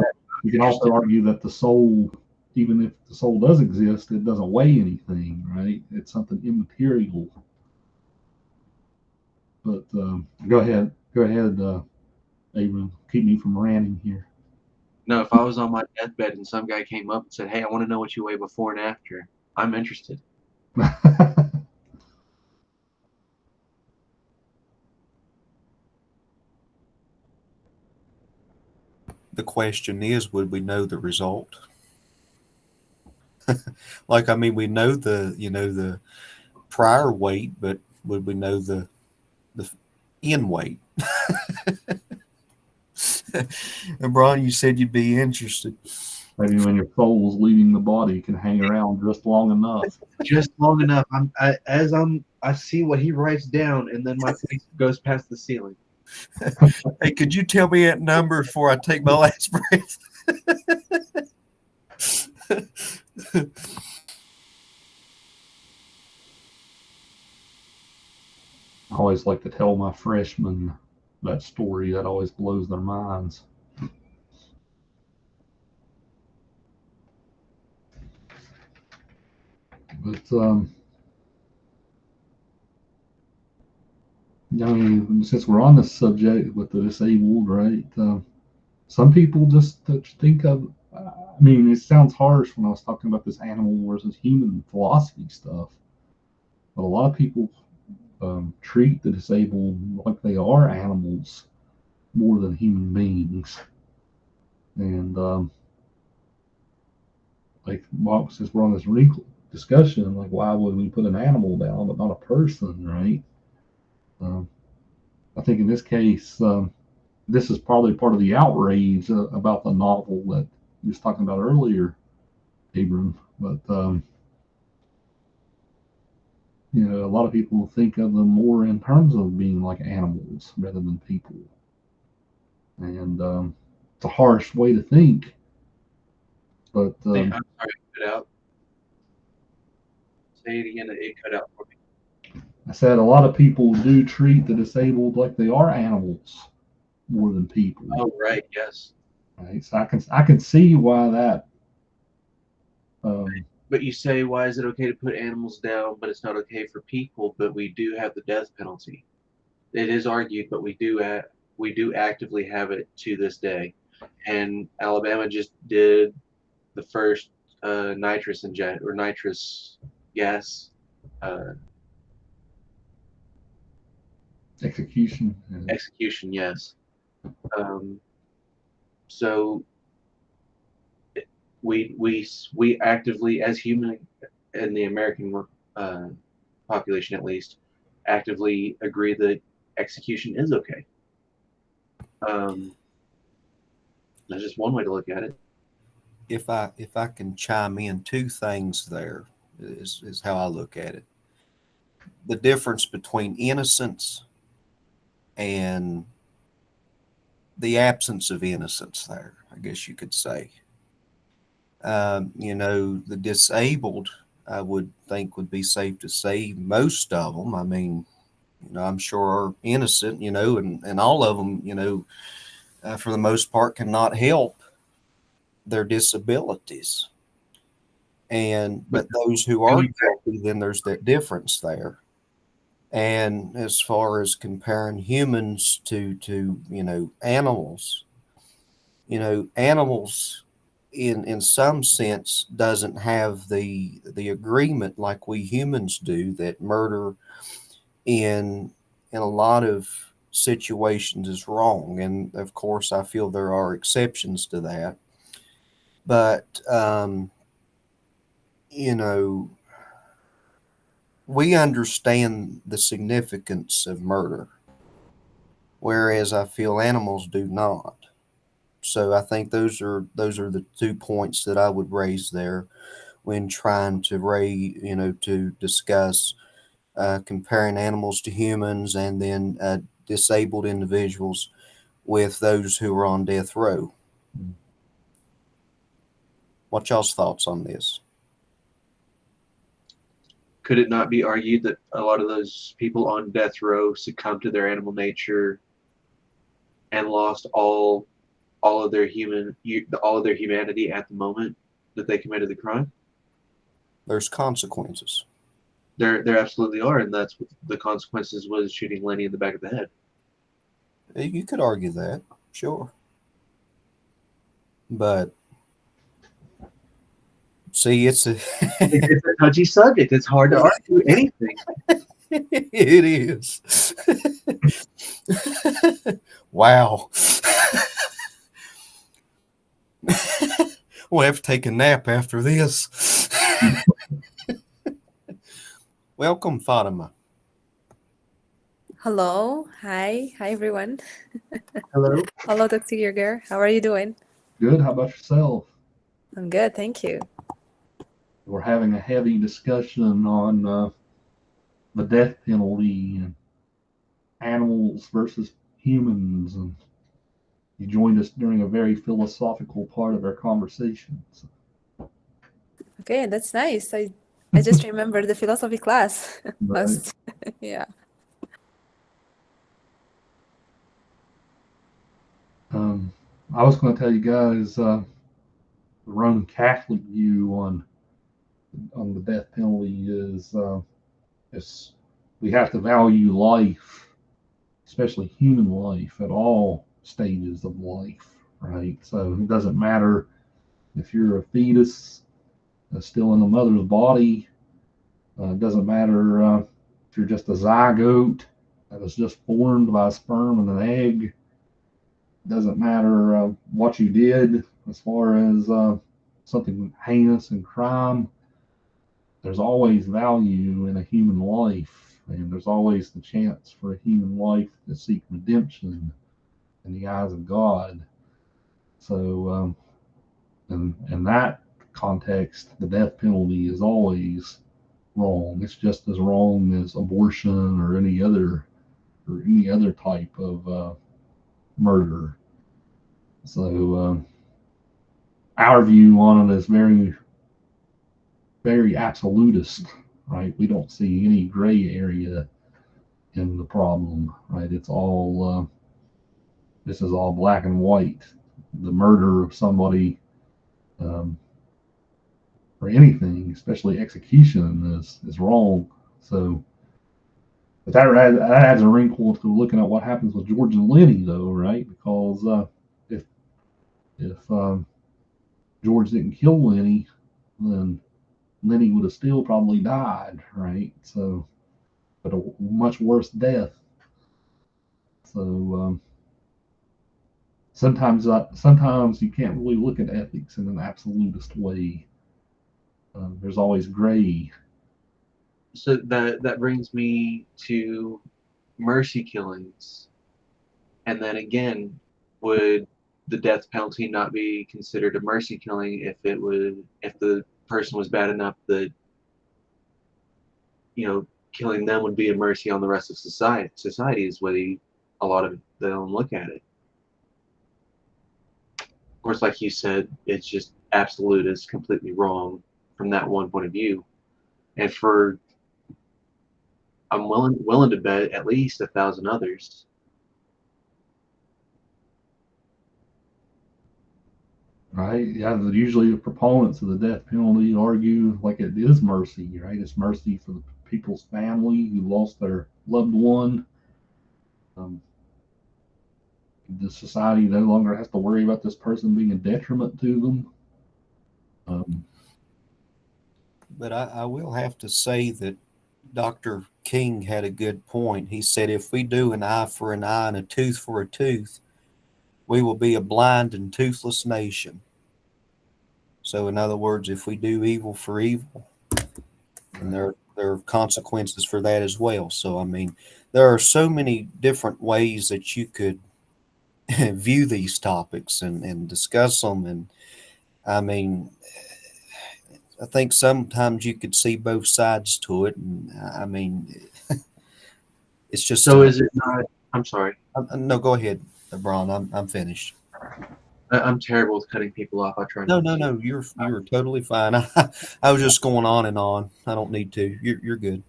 argue that the soul, even if the soul does exist, it doesn't weigh anything, right? It's something immaterial. But go ahead, Abram. Keep me from ranting here. No, if I was on my deathbed and some guy came up and said, "Hey, I want to know what you weigh before and after," I'm interested. The question is, would we know the result? Like, I mean, we know the prior weight, but would we know the end weight? And Brian, you said you'd be interested. Maybe when your soul's leaving the body, you can hang around just long enough. Just long enough. I see what he writes down, and then my face goes past the ceiling. Hey, could you tell me that number before I take my last breath? I always like to tell my freshmen that story. That always blows their minds. But I mean, since we're on this subject with the disabled, right? Some people just think of. I mean, it sounds harsh when I was talking about this animal versus human philosophy stuff, but a lot of people treat the disabled like they are animals more than human beings. And like, well, since we're on this discussion, like, why would we put an animal down but not a person, right? Um, I think in this case, this is probably part of the outrage about the novel that you was talking about earlier, Abram. But a lot of people think of them more in terms of being like animals rather than people, and it's a harsh way to think. But Hey, I'm sorry, it cut out. Say it again. It cut out for me. I said a lot of people do treat the disabled like they are animals more than people. Oh, right. Yes. Right. So I can see why that. But you say, why is it okay to put animals down, but it's not okay for people? But we do have the death penalty. It is argued, but we do actively have it to this day. And Alabama just did the first nitrous gas Execution. execution. Yes. So we actively, as human in the American population at least, actively agree that execution is okay. That's just one way to look at it. If I can chime in, two things there is how I look at it. The difference between innocence and the absence of innocence there, I guess you could say. The disabled, I would think would be safe to say most of them. I mean, I'm sure are innocent, and all of them, for the most part cannot help their disabilities. But those who are guilty, then there's that difference there. And as far as comparing humans to animals, animals in some sense doesn't have the agreement like we humans do, that murder in a lot of situations is wrong. And of course I feel there are exceptions to that. But, we understand the significance of murder, whereas I feel animals do not. So I think those are the 2 points that I would raise there when trying to to discuss comparing animals to humans, and then disabled individuals with those who are on death row. What y'all's thoughts on this? Could it not be argued that a lot of those people on death row succumbed to their animal nature and lost all of their humanity at the moment that they committed the crime? There's consequences. There absolutely are, and that's what the consequences was shooting Lenny in the back of the head. You could argue that, sure. But see, it's a It's a touchy subject. It's hard to argue anything. it is. Wow. We'll have to take a nap after this. Welcome, Fatima. Hello. Hi. Hi, everyone. Hello. Hello, Dr. Yeager. How are you doing? Good. How about yourself? I'm good. Thank you. We're having a heavy discussion on the death penalty and animals versus humans, and you joined us during a very philosophical part of our conversations. Okay, that's nice. I just remembered the philosophy class Right. last. Yeah. I was going to tell you guys the Roman Catholic view on the death penalty is we have to value life, especially human life, at all stages of life, right? So it doesn't matter if you're a fetus still in the mother's body. It doesn't matter if you're just a zygote that was just formed by a sperm and an egg. It doesn't matter what you did as far as something heinous and crime. There's always value in a human life, and there's always the chance for a human life to seek redemption in the eyes of God. So, in that context, the death penalty is always wrong. It's just as wrong as abortion or any other type of murder. So, our view on it is very, very absolutist, right? We don't see any gray area in the problem, right? It's all this is all black and white. The murder of somebody or anything, especially execution, is wrong. So, but that adds a wrinkle to looking at what happens with George and Lenny, though, right? Because if George didn't kill Lenny, then Lenny would have still probably died, right? So, but a much worse death. So sometimes you can't really look at ethics in an absolutist way. There's always gray. So that brings me to mercy killings, and then again, would the death penalty not be considered a mercy killing if the person was bad enough that killing them would be a mercy on the rest of society? Society is the way a lot of them look at it. Of course, like you said, it's just absolute. It's completely wrong from that one point of view. And I'm willing to bet at least 1,000 others. Right? Yeah, usually the proponents of the death penalty argue like it is mercy, right? It's mercy for the people's family who lost their loved one. The society no longer has to worry about this person being a detriment to them. But I will have to say that Dr. King had a good point. He said, if we do an eye for an eye and a tooth for a tooth, we will be a blind and toothless nation. So in other words, if we do evil for evil, and there are consequences for that as well. So I mean, there are so many different ways that you could view these topics and discuss them. And I mean, I think sometimes you could see both sides to it. And I mean, it's just So is it not? I'm sorry. no. Go ahead, Bron. I'm finished. I'm terrible with cutting people off. I try No, not no, to. no. You're totally fine. I was just going on and on. I don't need to. You're good.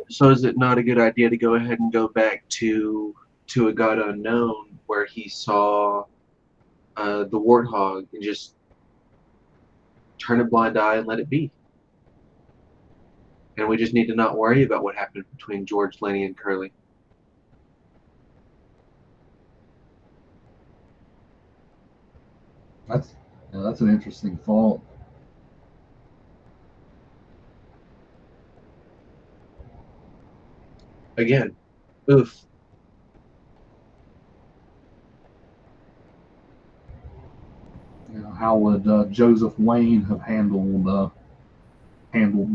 So is it not a good idea to go ahead and go back to A God Unknown, where he saw the warthog, and just turn a blind eye and let it be? And we just need to not worry about what happened between George, Lenny, and Curly. That's an interesting thought. Again, oof. How would Joseph Wayne have handled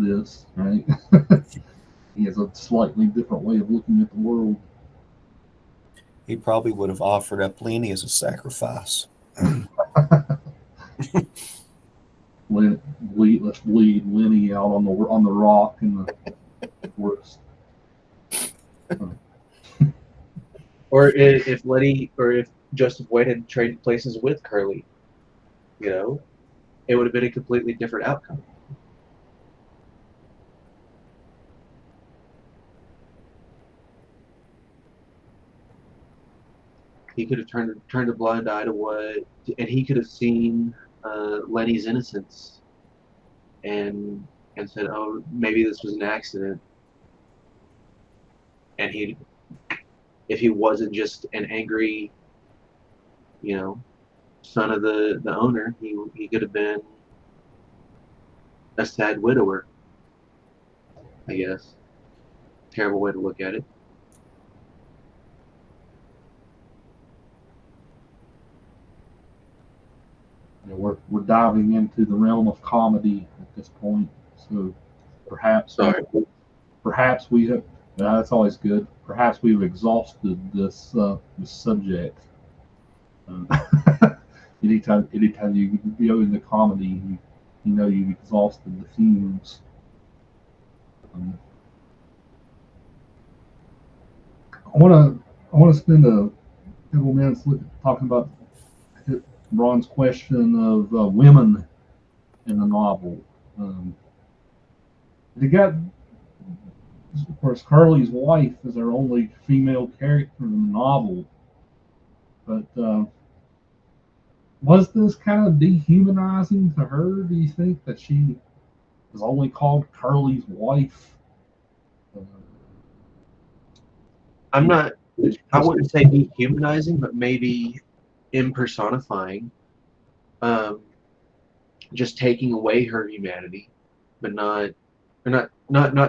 this? Right? He has a slightly different way of looking at the world. He probably would have offered up Lenny as a sacrifice. Let's bleed Lenny out on the rock in the forest. Or if Lenny, or if Joseph Wade had traded places with Curly, it would have been a completely different outcome. He could have turned a blind eye to what, and he could have seen Lenny's innocence, and said, "Oh, maybe this was an accident." And if he wasn't just an angry, son of the owner, he could have been a sad widower, I guess. Terrible way to look at it. We're diving into the realm of comedy at this point, so perhaps we have. That's always good. Perhaps we've exhausted this subject. Anytime you go into comedy, you've exhausted the fumes. I want to spend a couple minutes talking about Ron's question of women in the novel. They got, of course, Carly's wife is our only female character in the novel, but was this kind of dehumanizing to her? Do you think that she is only called Carly's wife? I wouldn't say dehumanizing, but maybe impersonifying. Just taking away her humanity, but not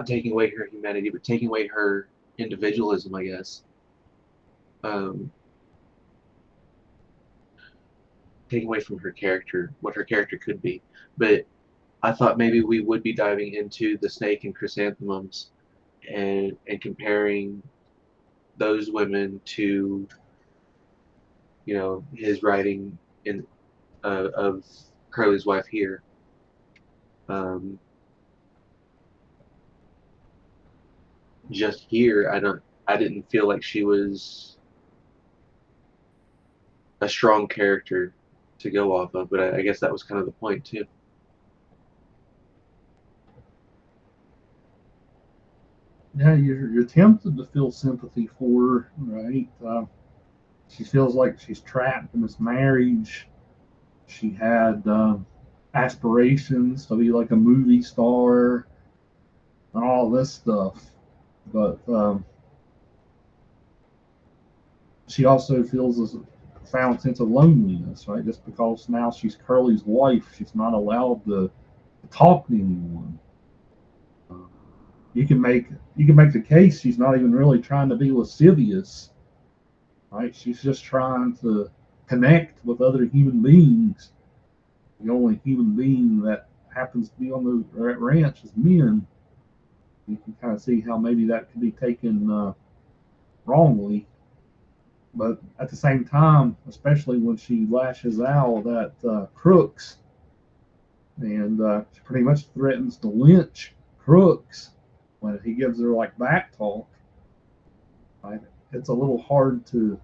taking away her humanity, but taking away her individualism, I guess. Taking away from her character, what her character could be. But I thought maybe we would be diving into the Snake and Chrysanthemums and comparing those women to, his writing in of Curly's wife here. Just here, I didn't feel like she was a strong character to go off of, but I guess that was kind of the point too. Yeah, you're tempted to feel sympathy for her, right? She feels like she's trapped in this marriage. She had aspirations to be like a movie star and all this stuff, but she also feels this profound sense of loneliness, right? Just because now she's Curly's wife, she's not allowed to talk to anyone. You can make the case she's not even really trying to be lascivious, right? She's just trying to connect with other human beings. the only human being that happens to be on the ranch is men. You can kind of see how maybe that could be taken wrongly. But at the same time, especially when she lashes out at Crooks and she pretty much threatens to lynch Crooks when he gives her like back talk, right? It's a little hard to,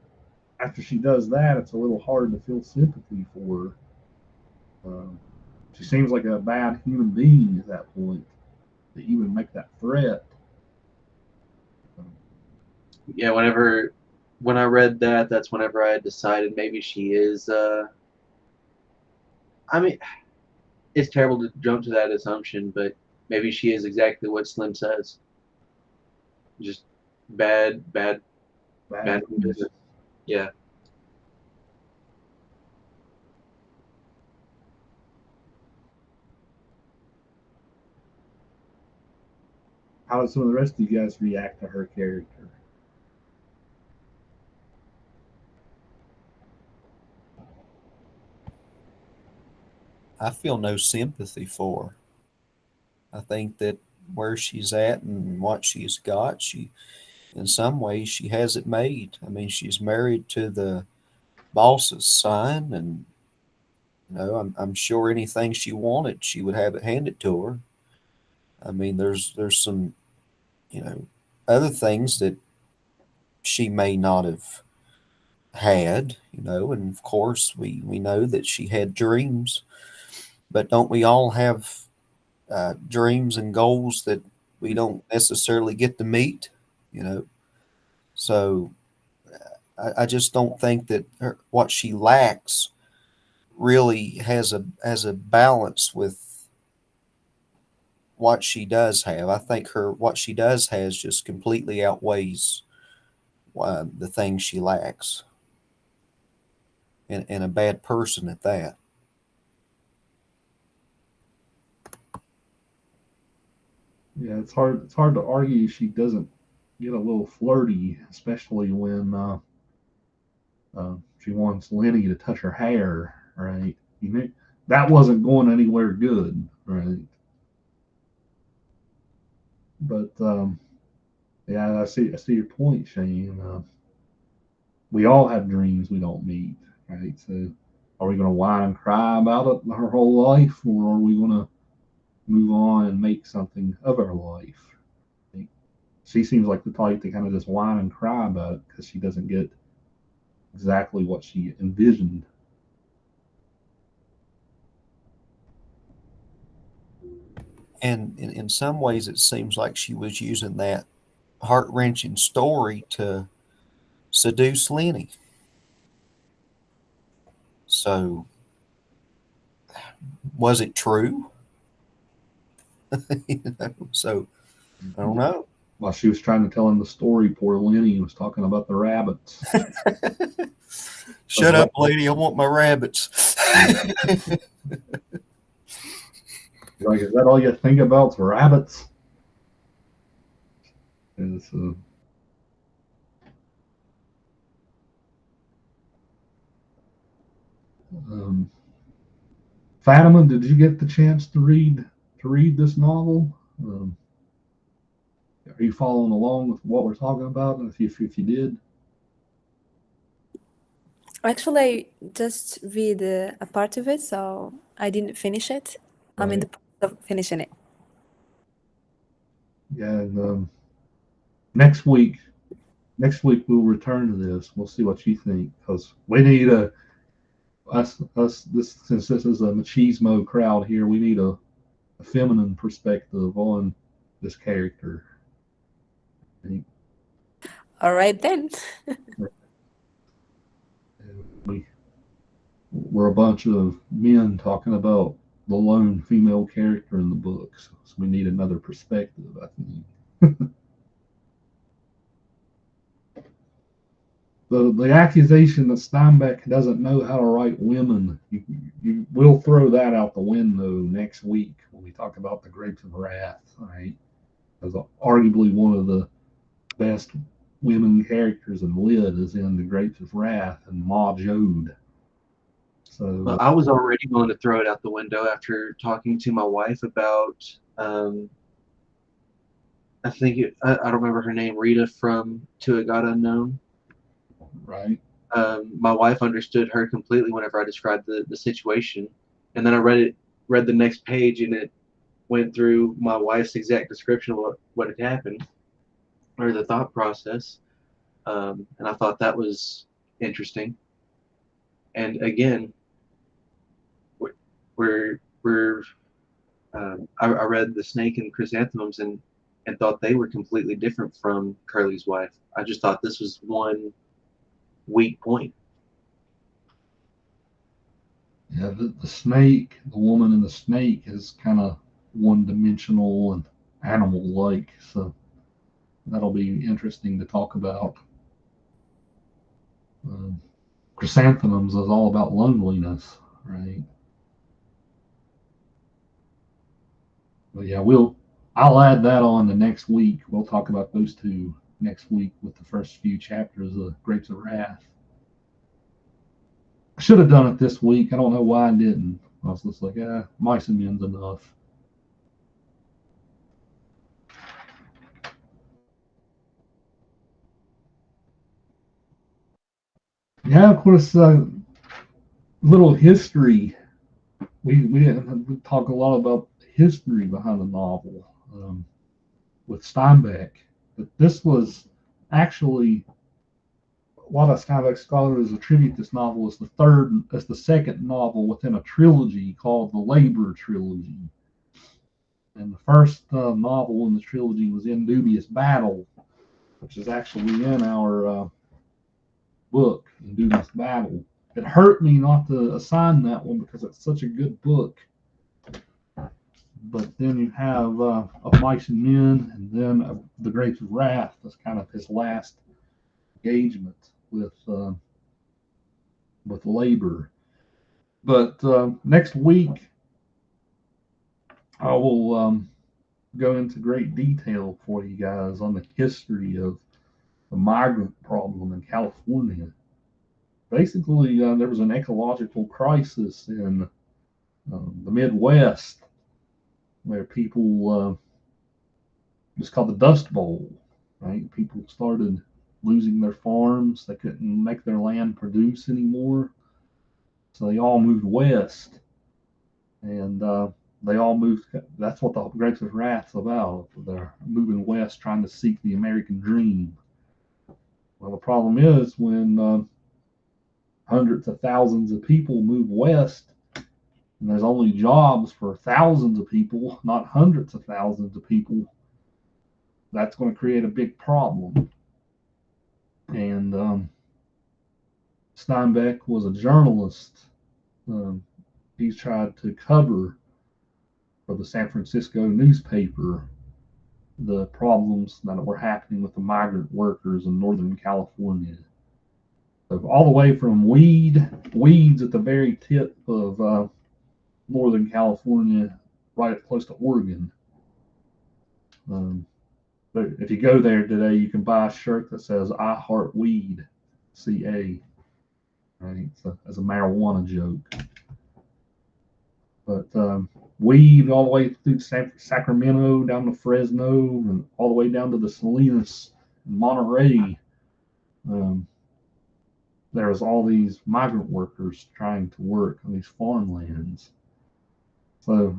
after she does that, it's a little hard to feel sympathy for her. She seems like a bad human being at that point to even make that threat. Yeah, when I read that, that's whenever I had decided maybe she is. I mean, it's terrible to jump to that assumption, but maybe she is exactly what Slim says. Just bad. Bad. Yeah. How did some of the rest of you guys react to her character? I feel no sympathy for her. I think that where she's at and what she's got, she in some ways she has it made. I mean, she's married to the boss's son, and I'm sure anything she wanted, she would have it handed to her. I mean, there's some you know other things that she may not have had, and of course we know that she had dreams, but don't we all have dreams and goals that we don't necessarily get to meet, you know? So I just don't think that what she lacks really has a balance with what she does have. I think her what she does has just completely outweighs the things she lacks, and a bad person at that. Yeah, it's hard. It's hard to argue she doesn't get a little flirty, especially when she wants Lenny to touch her hair. Right? That wasn't going anywhere good. Right? But yeah, I see your point, Shane. We all have dreams we don't meet. Right? So, are we going to whine and cry about it her whole life, or are we going to move on and make something of our life? She seems like the type to kind of just whine and cry about it because she doesn't get exactly what she envisioned. And in some ways, it seems like she was using that heart wrenching story to seduce Lenny. So, was it true? So, I don't know. While she was trying to tell him the story, poor Lenny was talking about the rabbits. Shut up, lady. I want my rabbits. Like, is that all you think about? Rabbits? And so, Fatima, did you get the chance to read this novel? Are you following along with what we're talking about? If you did, Actually, I just read a part of it, so I didn't finish it. I'm in the process of finishing it. Yeah, and next week we'll return to this. We'll see what you think because we need us this since this is a machismo crowd here. We need a feminine perspective on this character. All right then. We're a bunch of men talking about the lone female character in the books, so we need another perspective, I think. The accusation that Steinbeck doesn't know how to write women, we'll throw that out the window next week when we talk about the Grapes of Wrath, right? As arguably one of the best women characters in lit is in the Grapes of Wrath and Ma Jode. So Well, I was already going to throw it out the window after talking to my wife about, I think I don't remember her name, Rita from To a God Unknown. right. My wife understood her completely whenever I described the situation, and then I read the next page, and it went through my wife's exact description of what had happened, or the thought process, and I thought that was interesting. And again, we're I read The Snake and Chrysanthemums and thought they were completely different from Curly's wife. I just thought this was one weak point. Yeah, the snake, the woman and the snake is kind of one-dimensional and animal-like. So that'll be interesting to talk about. Um, Chrysanthemums is all about loneliness, right? But yeah, I'll add that on to next week. We'll talk about those two next week with the first few chapters of Grapes of Wrath. I should have done it this week. I don't know why I didn't. I was just like, Mice and Men's enough. Yeah, of course, little history. We didn't talk a lot about history behind the novel with Steinbeck. But this was actually, a lot of Steinbeck scholars attribute this novel as the second novel within a trilogy called the Labor Trilogy. And the first novel in the trilogy was In Dubious Battle, which is actually in our book, In Dubious Battle. It hurt me not to assign that one because it's such a good book. But then you have Of Mice and Men, and then The Grapes of Wrath. That's kind of his last engagement with labor. But next week, I will go into great detail for you guys on the history of the migrant problem in California. Basically, there was an ecological crisis in the Midwest where people, it's called the Dust Bowl, right? People started losing their farms. They couldn't make their land produce anymore. So they all moved west. And they all moved. That's what the Grapes of Wrath's about. They're moving west, trying to seek the American dream. Well, the problem is when hundreds of thousands of people move west, and there's only jobs for thousands of people, not hundreds of thousands of people. That's going to create a big problem. And Steinbeck was a journalist. He's tried to cover for the San Francisco newspaper the problems that were happening with the migrant workers in Northern California. So all the way from weeds at the very tip of Northern California, right close to Oregon. But if you go there today, you can buy a shirt that says "I Heart Weed," CA, right? So, as a marijuana joke. But weed all the way through Sacramento, down to Fresno, and all the way down to the Salinas, Monterey. There was all these migrant workers trying to work on these farmlands. So,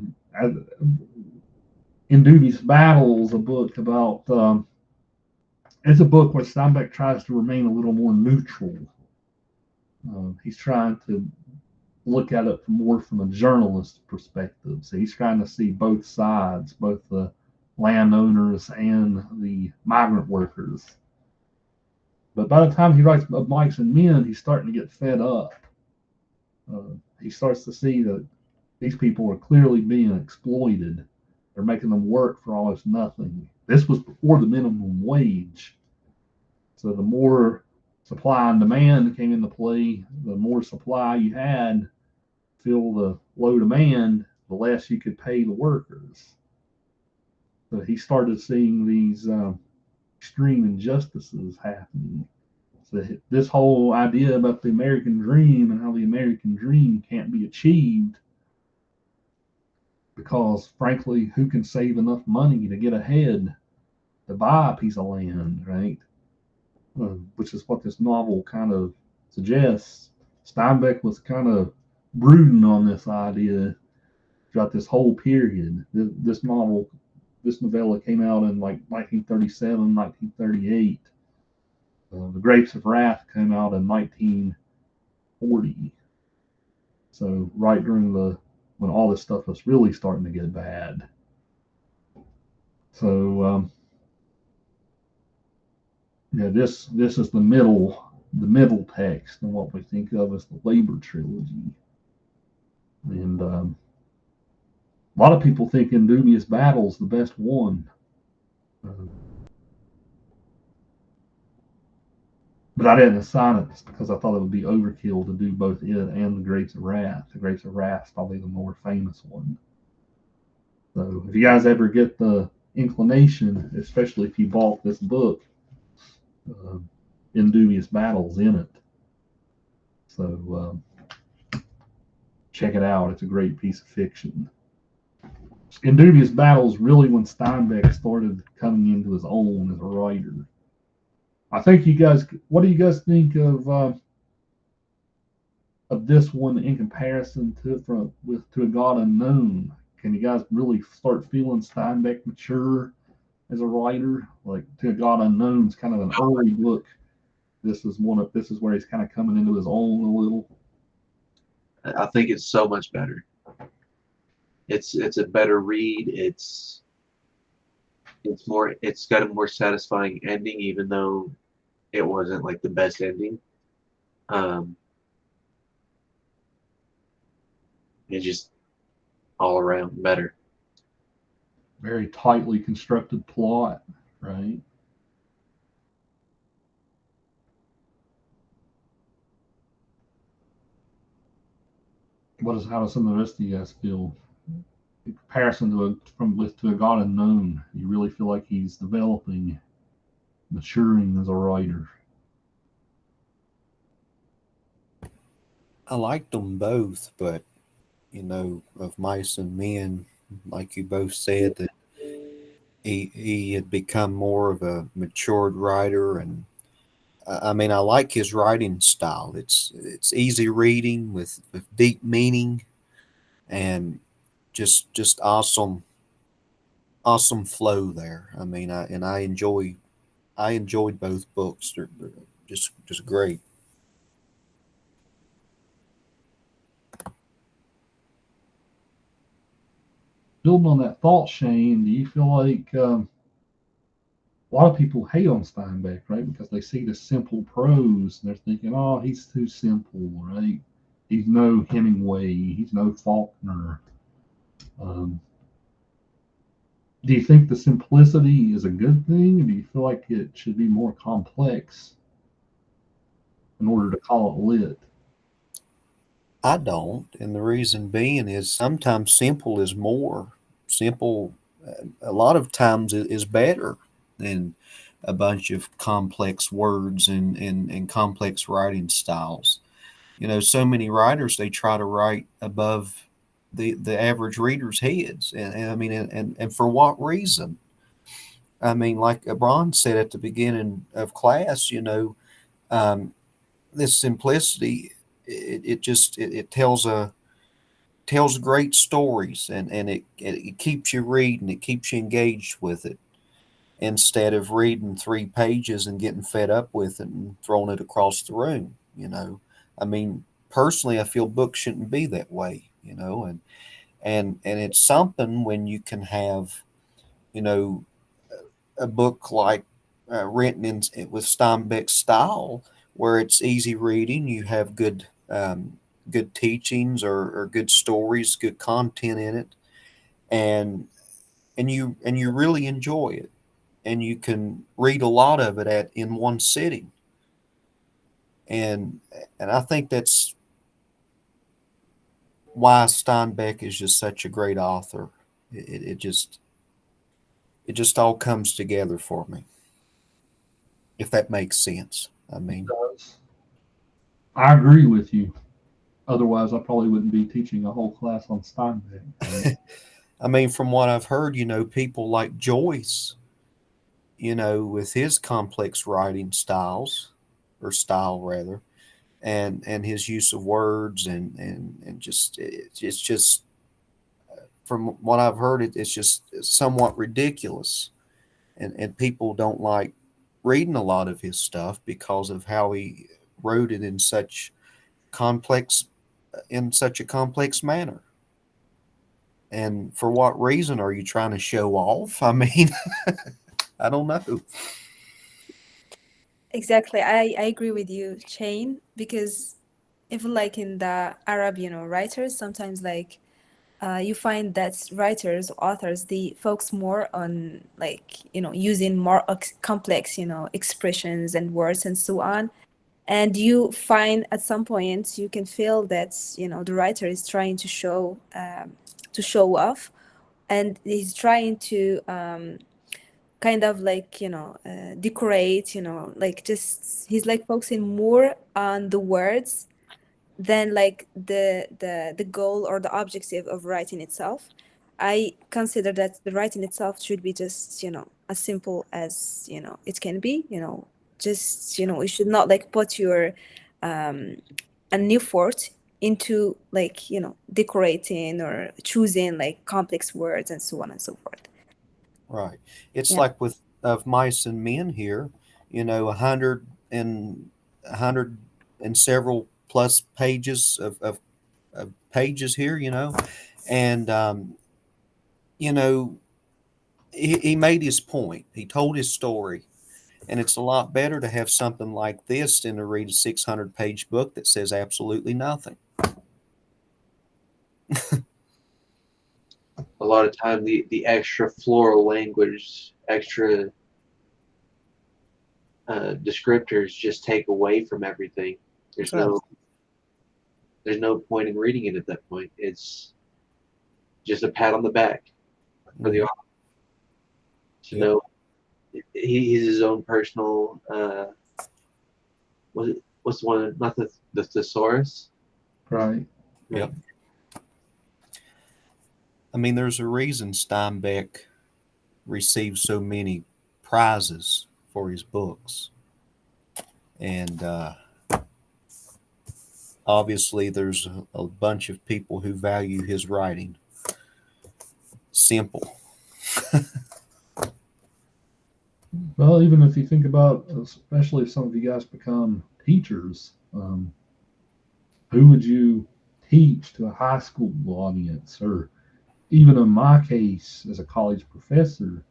In Dubious Battle is a book about. It's a book where Steinbeck tries to remain a little more neutral. He's trying to look at it more from a journalist perspective. So he's trying to see both sides, both the landowners and the migrant workers. But by the time he writes Of Mice and Men, he's starting to get fed up. He starts to see that these people are clearly being exploited. They're making them work for almost nothing. This was before the minimum wage. So the more supply and demand came into play, the more supply you had, fill the low demand, the less you could pay the workers. So he started seeing these extreme injustices happening. So this whole idea about the American dream and how the American dream can't be achieved because, frankly, who can save enough money to get ahead to buy a piece of land, right? Which is what this novel kind of suggests. Steinbeck was kind of brooding on this idea throughout this whole period. This novella came out in like 1937, 1938. The Grapes of Wrath came out in 1940. So right during when all this stuff was really starting to get bad. So yeah, this is the middle text and what we think of as the Labor Trilogy. And a lot of people think Indubious Battle's the best one. But I didn't assign it because I thought it would be overkill to do both it and the Grapes of Wrath. The Grapes of Wrath is probably the more famous one. So if you guys ever get the inclination, especially if you bought this book, Indubious Battle's in it. So check it out. It's a great piece of fiction. Indubious Battle's really when Steinbeck started coming into his own as a writer. I think what do you guys think of this one in comparison to To a God Unknown? Can you guys really start feeling Steinbeck mature as a writer? Like To a God Unknown is kind of an early book. This is where he's kind of coming into his own a little. I think it's so much better. It's a better read. It's got a more satisfying ending, even though it wasn't like the best ending. It's just all around better. Very tightly constructed plot, right? How does some of the rest of you guys feel in comparison to a God Unknown? You really feel like he's developing, maturing as a writer. I liked them both, but of Mice and Men, like you both said, that he had become more of a matured writer, and I mean, I like his writing style. It's easy reading with deep meaning, and just awesome flow there. I mean, I enjoyed both books. They're just great. Building on that thought, Shane, do you feel like a lot of people hate on Steinbeck, right? Because they see the simple prose and they're thinking, oh, he's too simple, right? He's no Hemingway, he's no Faulkner. Do you think the simplicity is a good thing, or do you feel like it should be more complex in order to call it lit? I don't, and the reason being is sometimes simple is more. Simple, a lot of times, is better than a bunch of complex words and complex writing styles. So many writers, they try to write above the average reader's heads, and I mean, and for what reason? I mean, like Abron said at the beginning of class, um, this simplicity, it tells great stories, and it keeps you reading, it keeps you engaged with it, instead of reading 3 pages and getting fed up with it and throwing it across the room. I mean, personally, I feel books shouldn't be that way. And it's something when you can have, you know a book like written with Steinbeck's style, where it's easy reading. You have good teachings, or good stories, good content in it, and you really enjoy it, and you can read a lot of it in one sitting. And I think that's why Steinbeck is just such a great author. It just all comes together for me, if that makes sense. I mean, does. I agree with you. Otherwise, I probably wouldn't be teaching a whole class on Steinbeck. Right? I mean, from what I've heard, people like Joyce, with his complex writing styles, or style rather, and his use of words and just it's just from what I've heard, it's just somewhat ridiculous, and people don't like reading a lot of his stuff because of how he wrote it complex in such a complex manner. And for what reason are you trying to show off? I mean, I don't know. Exactly. I agree with you, Shane, because even like in the Arab, writers, sometimes like you find that writers, authors, they focus more on like, using more complex, expressions and words and so on. And you find at some point you can feel that, the writer is trying to show off, and he's trying to kind of like decorate, like just he's like focusing more on the words than like the goal or the objective of writing itself. I consider that the writing itself should be just as simple as it can be. Just you should not like put your um an effort into like decorating or choosing like complex words and so on and so forth. Right. It's Yeah. like with of mice and men here, 100 and several plus pages of pages here, and you know, he made his point. He told his story, and it's a lot better to have something like this than to read a 600-page book that says absolutely nothing. A lot of time, the extra floral language, extra descriptors just take away from everything. There's Exactly. no there's no point in reading it at that point. It's just a pat on the back for the Mhm. author to Yep. know he's his own personal. What's the one? Not the thesaurus. Right. Yep. I mean, there's a reason Steinbeck receives so many prizes for his books, and obviously, there's a bunch of people who value his writing. Simple. Well, even if you think about, especially if some of you guys become teachers, who would you teach to a high school audience? Or even in my case, as a college professor,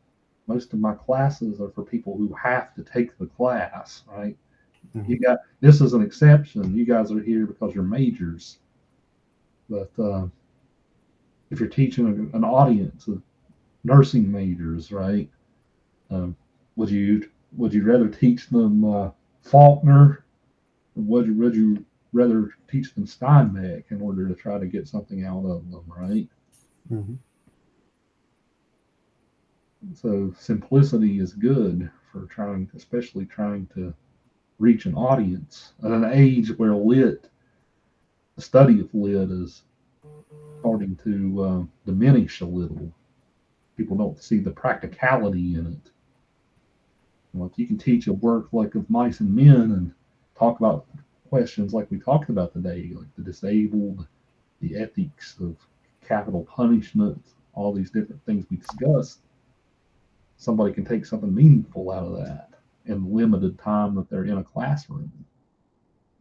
most of my classes are for people who have to take the class, right? Mhm. You got this is an exception. You guys are here because you're majors, but if you're teaching an audience of nursing majors, right? Um, would you rather teach them Faulkner, or would you rather teach them Steinbeck in order to try to get something out of them, right? Mhm. So simplicity is good for trying, especially trying to reach an audience at an age where the study of lit is starting to diminish a little. People don't see the practicality in it. Well, if you can teach a work like of mice and men and talk about questions like we talked about today, like the disabled, the ethics of capital punishment, all these different things we discussed, somebody can take something meaningful out of that in the limited time that they're in a classroom.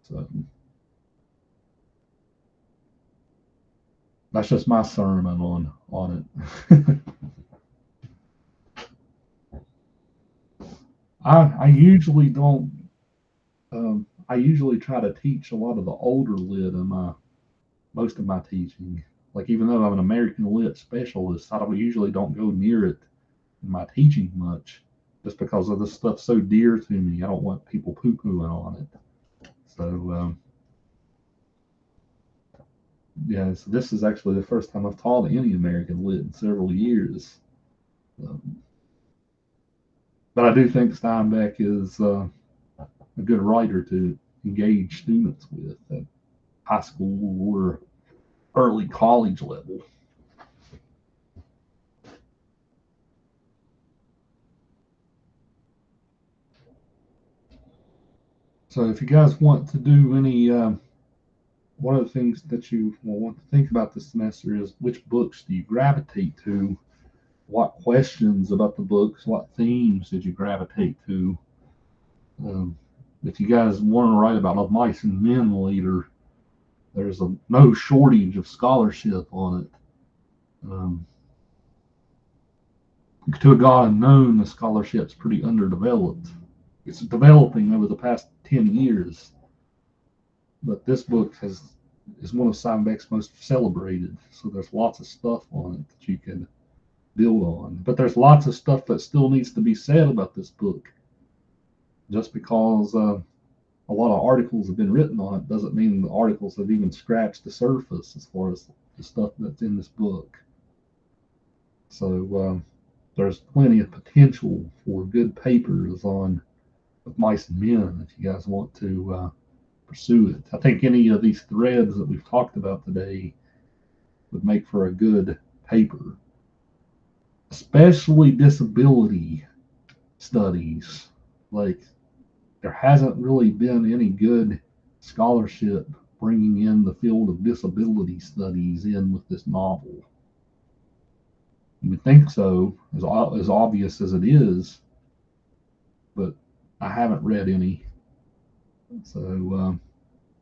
So that's just my sermon on it. I usually don't. I usually try to teach a lot of the older lit in my most of my teaching. Like even though I'm an American lit specialist, I usually don't go near it in my teaching much, just because of this stuff so dear to me. I don't want people poo pooing on it. So yeah, so this is actually the first time I've taught any American lit in several years. Um, but I do think Steinbeck is a good writer to engage students with at high school or early college level. So if you guys want to do any, one of the things that you will want to think about this semester is which books do you gravitate to? What questions about the books, what themes did you gravitate to? If you guys want to write about Of Mice and Men later, there's no shortage of scholarship on it. To a God unknown, the scholarship's pretty underdeveloped. It's developing over the past 10 years, but this book is one of Steinbeck's most celebrated, so there's lots of stuff on it that you can build on. But there's lots of stuff that still needs to be said about this book. Just because a lot of articles have been written on it doesn't mean the articles have even scratched the surface as far as the stuff that's in this book. So there's plenty of potential for good papers on Of Mice and Men if you guys want to pursue it. I think any of these threads that we've talked about today would make for a good paper, especially disability studies. Like, there hasn't really been any good scholarship bringing in the field of disability studies in with this novel. You would think so, as obvious as it is, but I haven't read any. So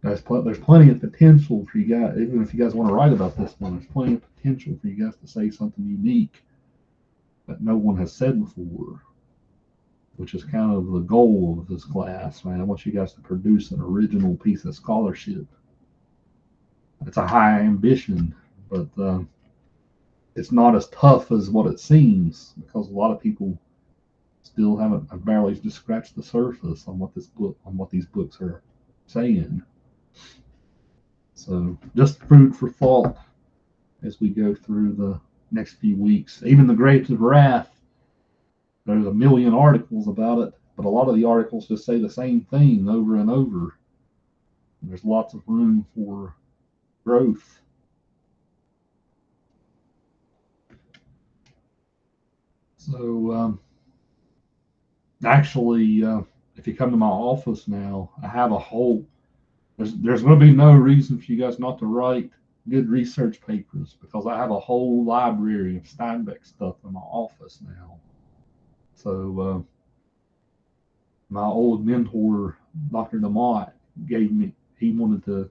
there's plenty of potential for you guys, even if you guys want to write about this one, there's plenty of potential for you guys to say something unique that no one has said before, which is kind of the goal of this class, man. I want you guys to produce an original piece of scholarship. It's a high ambition, but it's not as tough as what it seems, because a lot of people still haven't barely just scratched the surface on what these books are saying. So just food for thought as we go through the next few weeks. Even the Grapes of Wrath, there's a million articles about it, but a lot of the articles just say the same thing over and over. And there's lots of room for growth. So actually, if you come to my office now, I have a whole, there's going to be no reason for you guys not to write good research papers, because I have a whole library of Steinbeck stuff in my office now. So my old mentor, Dr. DeMott, gave me, he wanted to,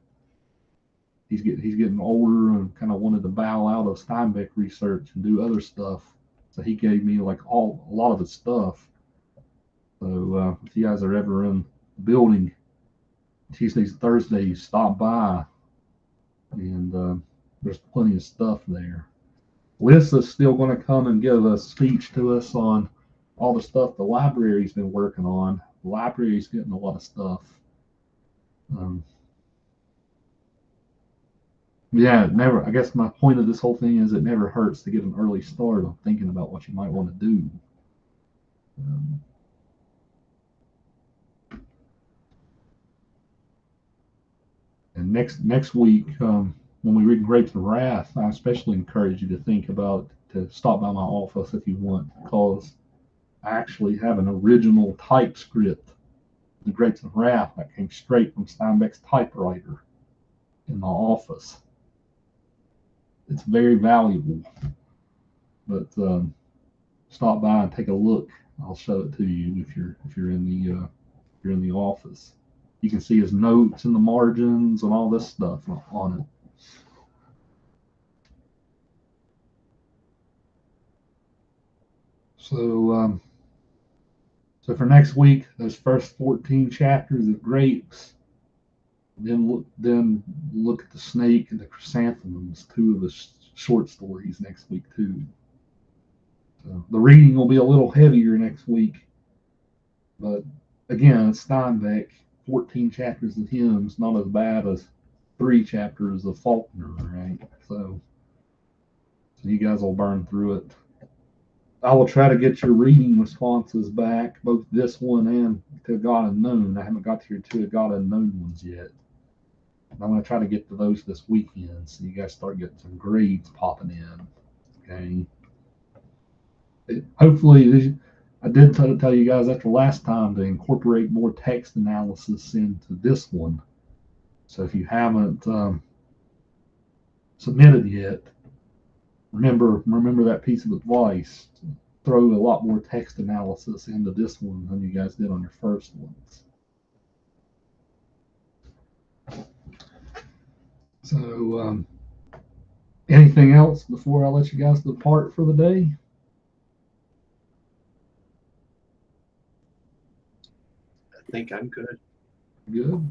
he's getting older and kind of wanted to bow out of Steinbeck research and do other stuff. So he gave me like a lot of his stuff. So if you guys are ever in the building Tuesdays and Thursdays, stop by, and there's plenty of stuff there. Lissa's still going to come and give a speech to us on all the stuff the library's been working on. The library's getting a lot of stuff. Yeah, I guess my point of this whole thing is it never hurts to get an early start on thinking about what you might want to do. And next week, when we read Grapes of Wrath, I especially encourage you to think about, to stop by my office if you want, because I actually have an original typescript, the Grapes of Wrath, that came straight from Steinbeck's typewriter in my office. It's very valuable, but stop by and take a look. I'll show it to you if you're in the office. You can see his notes in the margins and all this stuff on it. So for next week, those first 14 chapters of Grapes. Then look at the Snake and the Chrysanthemums, two of the short stories next week too. So the reading will be a little heavier next week, but again, Steinbeck, 14 chapters of hymns, not as bad as 3 chapters of Faulkner, right? So you guys will burn through it. I will try to get your reading responses back, both this one and To God Unknown. I haven't got to your To God Unknown ones yet. I'm going to try to get to those this weekend so you guys start getting some grades popping in. Okay. Hopefully, I did tell you guys after last time to incorporate more text analysis into this one. So if you haven't submitted yet, remember that piece of advice. Throw a lot more text analysis into this one than you guys did on your first ones. So, anything else before I let you guys depart for the day? I think I'm good. Good.